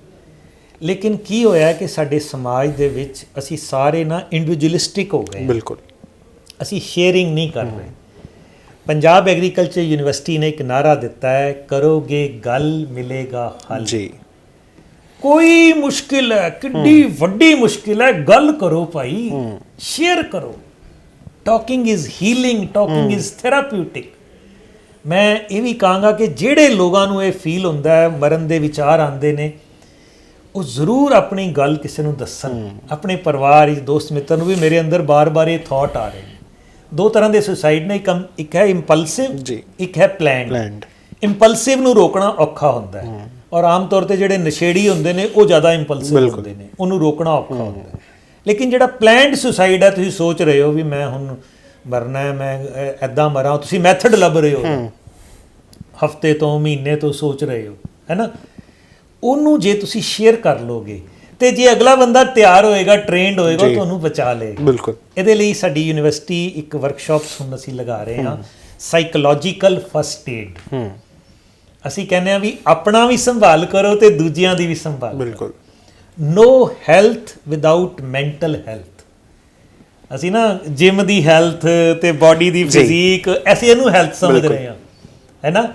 ਲੇਕਿਨ ਕੀ ਹੋਇਆ ਕਿ ਸਾਡੇ ਸਮਾਜ ਦੇ ਵਿੱਚ ਅਸੀਂ ਸਾਰੇ ਨਾ ਇੰਡੀਵਿਜੂਅਲਿਸਟਿਕ ਹੋ ਗਏ। ਬਿਲਕੁਲ, ਅਸੀਂ ਸ਼ੇਅਰਿੰਗ ਨਹੀਂ ਕਰ ਰਹੇ। ਪੰਜਾਬ ਐਗਰੀਕਲਚਰ ਯੂਨੀਵਰਸਿਟੀ ਨੇ ਇੱਕ ਨਾਅਰਾ ਦਿੱਤਾ ਹੈ, ਕਰੋਗੇ ਗੱਲ ਮਿਲੇਗਾ ਹੱਲ। ਜੀ, ਕੋਈ ਮੁਸ਼ਕਿਲ ਹੈ, ਕਿੱਡੀ ਵੱਡੀ ਮੁਸ਼ਕਿਲ ਹੈ, ਗੱਲ ਕਰੋ ਭਾਈ, ਸ਼ੇਅਰ ਕਰੋ। Talking is healing, talking is therapeutic. ਮੈਂ ਇਹ ਵੀ ਕਹਾਂਗਾ ਕਿ ਜਿਹੜੇ ਲੋਕਾਂ ਨੂੰ ਇਹ ਫੀਲ ਹੁੰਦਾ ਹੈ, ਮਰਨ ਦੇ ਵਿਚਾਰ ਆਉਂਦੇ ਨੇ, ਉਹ ਜ਼ਰੂਰ ਆਪਣੀ ਗੱਲ ਕਿਸੇ ਨੂੰ ਦੱਸਣ, ਆਪਣੇ ਪਰਿਵਾਰ ਵਿੱਚ, ਦੋਸਤ ਮਿੱਤਰ ਨੂੰ ਵੀ ਮੇਰੇ ਅੰਦਰ ਬਾਰ-ਬਾਰ ਇਹ ਥਾਟ ਆ ਰਹੇ ਨੇ। 2 ਤਰ੍ਹਾਂ ਦੇ ਸੁਸਾਈਡ ਨੇ, ਇੱਕ ਹੈ ਇੰਪਲਸਿਵ, ਇੱਕ ਹੈ ਪਲੈਨਡ। ਇੰਪਲਸਿਵ ਨੂੰ ਰੋਕਣਾ ਔਖਾ ਹੁੰਦਾ ਹੈ, ਔਰ ਆਮ ਤੌਰ ਤੇ ਜਿਹੜੇ ਨਸ਼ੇੜੀ ਹੁੰਦੇ ਨੇ ਉਹ ਜ਼ਿਆਦਾ ਇੰਪਲਸਿਵ ਹੁੰਦੇ ਨੇ, ਉਹਨੂੰ ਰੋਕਣਾ ਔਖਾ ਹੁੰਦਾ ਹੈ। ਲੇਕਿਨ ਜਿਹੜਾ ਪਲੈਨਡ ਸੁਸਾਈਡ ਹੈ, ਤੁਸੀਂ ਸੋਚ ਰਹੇ ਹੋ ਵੀ ਮੈਂ ਹੁਣ ਮਰਨਾ ਹੈ, ਮੈਂ ਐਦਾਂ ਮਰਾਂ, ਤੁਸੀਂ ਮੈਥਡ ਲੱਭ ਰਹੇ ਹੋ, ਹਫ਼ਤੇ ਤੋਂ, ਮਹੀਨੇ ਤੋਂ ਸੋਚ ਰਹੇ ਹੋ, ਹੈ ਨਾ। ਉਹਨੂੰ ਜੇ ਤੁਸੀਂ ਸ਼ੇਅਰ ਕਰ ਲੋਗੇ ਤੇ ਜੇ ਅਗਲਾ ਬੰਦਾ ਤਿਆਰ ਹੋਏਗਾ, ਟ੍ਰੇਨਡ ਹੋਏਗਾ, ਤੁਹਾਨੂੰ ਬਚਾ ਲਏਗਾ। ਬਿਲਕੁਲ। ਇਹਦੇ ਲਈ ਸਾਡੀ ਯੂਨੀਵਰਸਿਟੀ ਇੱਕ ਵਰਕਸ਼ਾਪਸ ਹੁਣ ਅਸੀਂ ਲਗਾ ਰਹੇ ਹਾਂ, ਸਾਈਕੋਲੋਜੀਕਲ ਫਸਟ ਏਡ। ਅਸੀਂ ਕਹਿੰਦੇ ਹਾਂ ਵੀ ਆਪਣਾ ਵੀ ਸੰਭਾਲ ਕਰੋ ਤੇ ਦੂਜਿਆਂ ਦੀ ਵੀ ਸੰਭਾਲ। ਬਿਲਕੁਲ। ਨੋ ਹੈਲਥ ਵਿਦਆਊਟ ਮੈਂਟਲ ਹੈਲਥ। ਅਸੀਂ ਨਾ ਜਿਮ ਦੀ ਹੈਲਥ ਤੇ ਬਾਡੀ ਦੀ ਫਿਜ਼ੀਕ, ਅਸੀਂ ਇਹਨੂੰ ਹੈਲਥ ਸਮਝ ਰਹੇ ਹਾਂ, ਹੈ ਨਾ।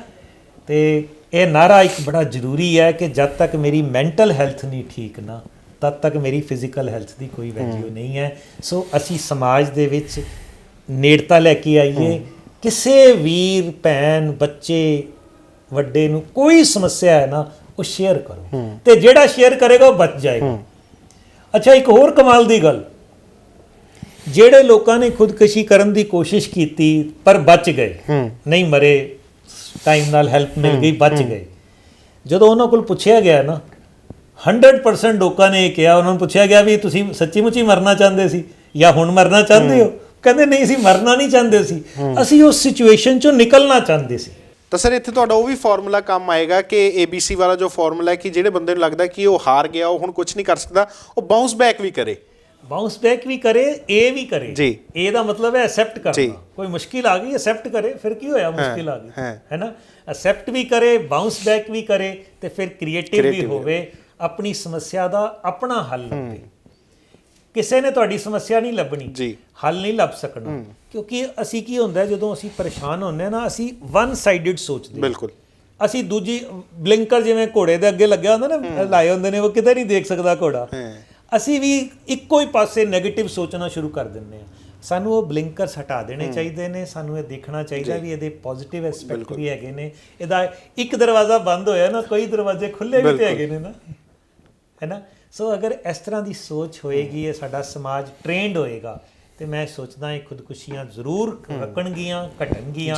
ਤੇ ਇਹ ਨਾਅਰਾ ਇੱਕ ਬੜਾ ਜ਼ਰੂਰੀ ਹੈ ਕਿ ਜਦ ਤੱਕ ਮੇਰੀ ਮੈਂਟਲ ਹੈਲਥ ਨਹੀਂ ਠੀਕ ਨਾ, ਤਦ ਤੱਕ ਮੇਰੀ ਫਿਜ਼ੀਕਲ ਹੈਲਥ ਦੀ ਕੋਈ ਵੈਲਿਊ ਨਹੀਂ ਹੈ। ਸੋ ਅਸੀਂ ਸਮਾਜ ਦੇ ਵਿੱਚ ਨੇੜਤਾ ਲੈ ਕੇ ਆਈਏ। ਕਿਸੇ ਵੀਰ, ਭੈਣ, ਬੱਚੇ, ਵੱਡੇ ਨੂੰ ਕੋਈ ਸਮੱਸਿਆ ਹੈ ਨਾ, ਉਹ ਸ਼ੇਅਰ ਕਰੋ, ਤੇ ਜਿਹੜਾ ਸ਼ੇਅਰ ਕਰੇਗਾ ਉਹ ਬਚ ਜਾਏਗਾ। ਅੱਛਾ, ਇੱਕ ਹੋਰ ਕਮਾਲ ਦੀ ਗੱਲ, ਜਿਹੜੇ ਲੋਕਾਂ ਨੇ ਖੁਦਕੁਸ਼ੀ ਕਰਨ ਦੀ ਕੋਸ਼ਿਸ਼ ਕੀਤੀ ਪਰ ਬਚ ਗਏ, ਨਹੀਂ ਮਰੇ, ਟਾਈਮ ਨਾਲ ਹੈਲਪ ਮਿਲ ਗਈ, ਬਚ ਗਏ, ਜਦੋਂ ਉਹਨਾਂ ਕੋਲ ਪੁੱਛਿਆ ਗਿਆ ਨਾ, 100% ਲੋਕਾਂ ਨੇ ਇਹ ਕਿਹਾ, ਉਹਨਾਂ ਨੂੰ ਪੁੱਛਿਆ ਗਿਆ ਵੀ ਤੁਸੀਂ ਸੱਚੀ ਮੁੱਚੀ ਮਰਨਾ ਚਾਹੁੰਦੇ ਸੀ ਜਾਂ ਹੁਣ ਮਰਨਾ ਚਾਹੁੰਦੇ ਹੋ? ਕਹਿੰਦੇ ਨਹੀਂ, ਅਸੀਂ ਮਰਨਾ ਨਹੀਂ ਚਾਹੁੰਦੇ ਸੀ, ਅਸੀਂ ਉਸ ਸਿਚੁਏਸ਼ਨ ਚੋਂ ਨਿਕਲਣਾ ਚਾਹੁੰਦੇ ਸੀ। ਤਾਂ ਸਰ ਇੱਥੇ ਤੁਹਾਡਾ ਉਹ ਵੀ ਫਾਰਮੂਲਾ ਕੰਮ ਆਏਗਾ ਕਿ ABC ਵਾਲਾ ਜੋ ਫਾਰਮੂਲਾ ਹੈ ਕਿ ਜਿਹੜੇ ਬੰਦੇ ਨੂੰ ਲੱਗਦਾ ਕਿ ਉਹ ਹਾਰ ਗਿਆ, ਉਹ ਹੁਣ ਕੁਝ ਨਹੀਂ ਕਰ ਸਕਦਾ, ਉਹ ਬਾਉਂਸ ਬੈਕ ਵੀ ਕਰੇ। ਬਾਉਂਸ ਬੈਕ ਵੀ ਕਰੇ, ਇਹ ਵੀ ਕਰੇ ਜੀ। ਇਹ ਦਾ ਮਤਲਬ ਹੈ ਐਕਸੈਪਟ ਕਰਨਾ। ਕੋਈ ਮੁਸ਼ਕਿਲ ਆ ਗਈ ਐਕਸੈਪਟ ਕਰੇ, ਫਿਰ ਕੀ ਹੋਇਆ, ਮੁਸ਼ਕਿਲ ਆ ਗਈ ਹੈ ਨਾ। ਐਕਸੈਪਟ ਵੀ ਕਰੇ, ਬਾਉਂਸ ਬੈਕ ਵੀ ਕਰੇ, ਤੇ ਫਿਰ ਕ੍ਰੀਏਟਿਵ ਵੀ ਹੋਵੇ, ਆਪਣੀ ਸਮੱਸਿਆ ਦਾ ਆਪਣਾ ਹੱਲ ਲੱਭੇ। ਕਿਸੇ ਨੇ ਤੁਹਾਡੀ ਸਮੱਸਿਆ ਨਹੀਂ ਲੱਭਣੀ, ਹੱਲ ਨਹੀਂ ਲੱਭ ਸਕਣਾ, ਕਿਉਂਕਿ ਅਸੀਂ ਕੀ ਹੁੰਦਾ ਜਦੋਂ ਅਸੀਂ ਪਰੇਸ਼ਾਨ ਹੁੰਦੇ ਹਾਂ ਨਾ, ਅਸੀਂ ਵਨ ਸਾਈਡਡ ਸੋਚਦੇ। ਬਿਲਕੁਲ। ਅਸੀਂ ਦੂਜੀ ਬਲਿੰਕਰ ਜਿਵੇਂ ਘੋੜੇ ਦੇ ਅੱਗੇ ਲੱਗਿਆ ਹੁੰਦਾ ਨਾ, ਲਾਏ ਹੁੰਦੇ ਨੇ, ਉਹ ਕਿਤੇ ਨਹੀਂ ਦੇਖ ਸਕਦਾ ਘੋੜਾ। ਅਸੀਂ ਵੀ ਇੱਕੋ ਹੀ ਪਾਸੇ ਨੈਗੇਟਿਵ ਸੋਚਣਾ ਸ਼ੁਰੂ ਕਰ ਦਿੰਦੇ ਹਾਂ। ਸਾਨੂੰ ਉਹ ਬਲਿੰਕਰਸ ਹਟਾ ਦੇਣੇ ਚਾਹੀਦੇ ਨੇ। ਸਾਨੂੰ ਇਹ ਦੇਖਣਾ ਚਾਹੀਦਾ ਵੀ ਇਹਦੇ ਪੋਜ਼ਿਟਿਵ ਐਸਪੈਕਟ ਵੀ ਹੈਗੇ ਨੇ। ਇਹਦਾ ਇੱਕ ਦਰਵਾਜ਼ਾ ਬੰਦ ਹੋਇਆ ਨਾ, ਕਈ ਦਰਵਾਜ਼ੇ ਖੁੱਲੇ ਵੀ ਤੇ ਹੈਗੇ ਨੇ ਨਾ, ਹੈ ਨਾ। ਸੋ ਅਗਰ ਇਸ ਤਰ੍ਹਾਂ ਦੀ ਸੋਚ ਹੋਏਗੀ, ਇਹ ਸਾਡਾ ਸਮਾਜ ਟ੍ਰੇਨਡ ਹੋਏਗਾ, ਤੇ ਮੈਂ ਸੋਚਦਾ ਇਹ ਖੁਦਕੁਸ਼ੀਆਂ ਜ਼ਰੂਰ ਰੁਕਣਗੀਆਂ, ਘਟਣਗੀਆਂ,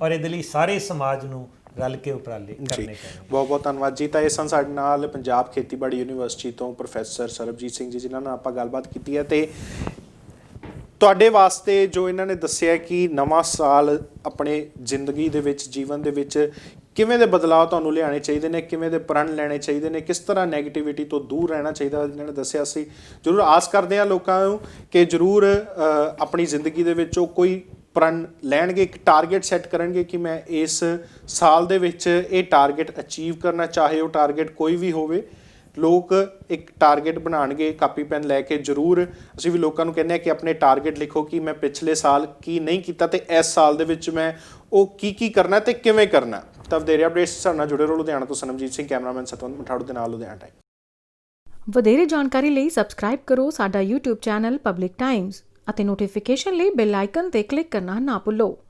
ਔਰ ਇਹਦੇ ਲਈ ਸਾਰੇ ਸਮਾਜ ਨੂੰ ਰਲ ਕੇ ਉਪਰਾਲੇ ਕਰਨੇ ਚਾਹੀਦੇ। ਬਹੁਤ ਬਹੁਤ ਧੰਨਵਾਦ ਜੀ। ਤਾਂ ਇਹ ਸਨ ਸਾਡੇ ਨਾਲ ਪੰਜਾਬ ਖੇਤੀਬਾੜੀ ਯੂਨੀਵਰਸਿਟੀ ਤੋਂ ਪ੍ਰੋਫੈਸਰ ਸਰਬਜੀਤ ਸਿੰਘ ਜੀ, ਜਿਨ੍ਹਾਂ ਨਾਲ ਆਪਾਂ ਗੱਲਬਾਤ ਕੀਤੀ ਹੈ, ਤੇ ਤੁਹਾਡੇ ਵਾਸਤੇ ਜੋ ਇਹਨਾਂ ਨੇ ਦੱਸਿਆ ਕਿ ਨਵਾਂ ਸਾਲ ਆਪਣੇ ਜ਼ਿੰਦਗੀ ਦੇ ਵਿੱਚ, ਜੀਵਨ ਦੇ ਵਿੱਚ ਕਿਵੇਂ ਦੇ ਬਦਲਾਅ ਤੁਹਾਨੂੰ ਲਿਆਉਣੇ ਚਾਹੀਦੇ ਨੇ, ਕਿਵੇਂ ਦੇ ਪ੍ਰਣ ਲੈਣੇ ਚਾਹੀਦੇ ਨੇ, ਕਿਸ ਤਰ੍ਹਾਂ ਨੈਗੇਟਿਵਿਟੀ ਤੋਂ ਦੂਰ ਰਹਿਣਾ ਚਾਹੀਦਾ, ਇਹਨਾਂ ਨੇ ਦੱਸਿਆ। ਸੀ ਜ਼ਰੂਰ ਆਸ ਕਰਦੇ ਹਾਂ ਲੋਕਾਂ ਨੂੰ ਕਿ ਜ਼ਰੂਰ ਆਪਣੀ ਜ਼ਿੰਦਗੀ ਦੇ ਵਿੱਚ ਉਹ ਕੋਈ ਪ੍ਰਣ ਲੈਣਗੇ, ਇੱਕ ਟਾਰਗੇਟ ਸੈੱਟ ਕਰਨਗੇ ਕਿ ਮੈਂ ਇਸ ਸਾਲ ਦੇ ਵਿੱਚ ਇਹ ਟਾਰਗੇਟ ਅਚੀਵ ਕਰਨਾ, ਚਾਹੇ ਉਹ ਟਾਰਗੇਟ ਕੋਈ ਵੀ ਹੋਵੇ। ਲੋਕ ਇੱਕ ਟਾਰਗੇਟ ਬਣਾਉਣਗੇ ਕਾਪੀ ਪੈਨ ਲੈ ਕੇ। ਜ਼ਰੂਰ ਅਸੀਂ ਵੀ ਲੋਕਾਂ ਨੂੰ ਕਹਿੰਦੇ ਹਾਂ ਕਿ ਆਪਣੇ ਟਾਰਗੇਟ ਲਿਖੋ ਕਿ ਮੈਂ ਪਿਛਲੇ ਸਾਲ ਕੀ ਨਹੀਂ ਕੀਤਾ ਤੇ ਇਸ ਸਾਲ ਦੇ ਵਿੱਚ ਮੈਂ ਉਹ ਕੀ ਕਰਨਾ ਤੇ ਕਿਵੇਂ ਕਰਨਾ। ਤਾਂ ਵਧੇਰੇ ਅਪਡੇਟਸ ਸਾਡੇ ਨਾਲ ਜੁੜੇ ਰਹੋ। ਲੁਧਿਆਣਾ ਤੋਂ ਸਨਮਜੀਤ ਸਿੰਘ, ਕੈਮਰਾਮੈਨ ਸਤਵੰਤ ਮਠਾੜੂ ਦੇ ਨਾਲ, ਲੁਧਿਆਣਾ ਟਾਈਮ। ਵਧੇਰੇ ਜਾਣਕਾਰੀ ਲਈ ਸਬਸਕ੍ਰਾਈਬ ਕਰੋ ਸਾਡਾ YouTube ਚੈਨਲ ਪਬਲਿਕ ਟਾਈਮਜ਼ ਅਤੇ ਨੋਟੀਫਿਕੇਸ਼ਨ ਲਈ ਬੈਲ ਆਈਕਨ ਤੇ ਕਲਿੱਕ ਕਰਨਾ ਨਾ ਭੁੱਲੋ।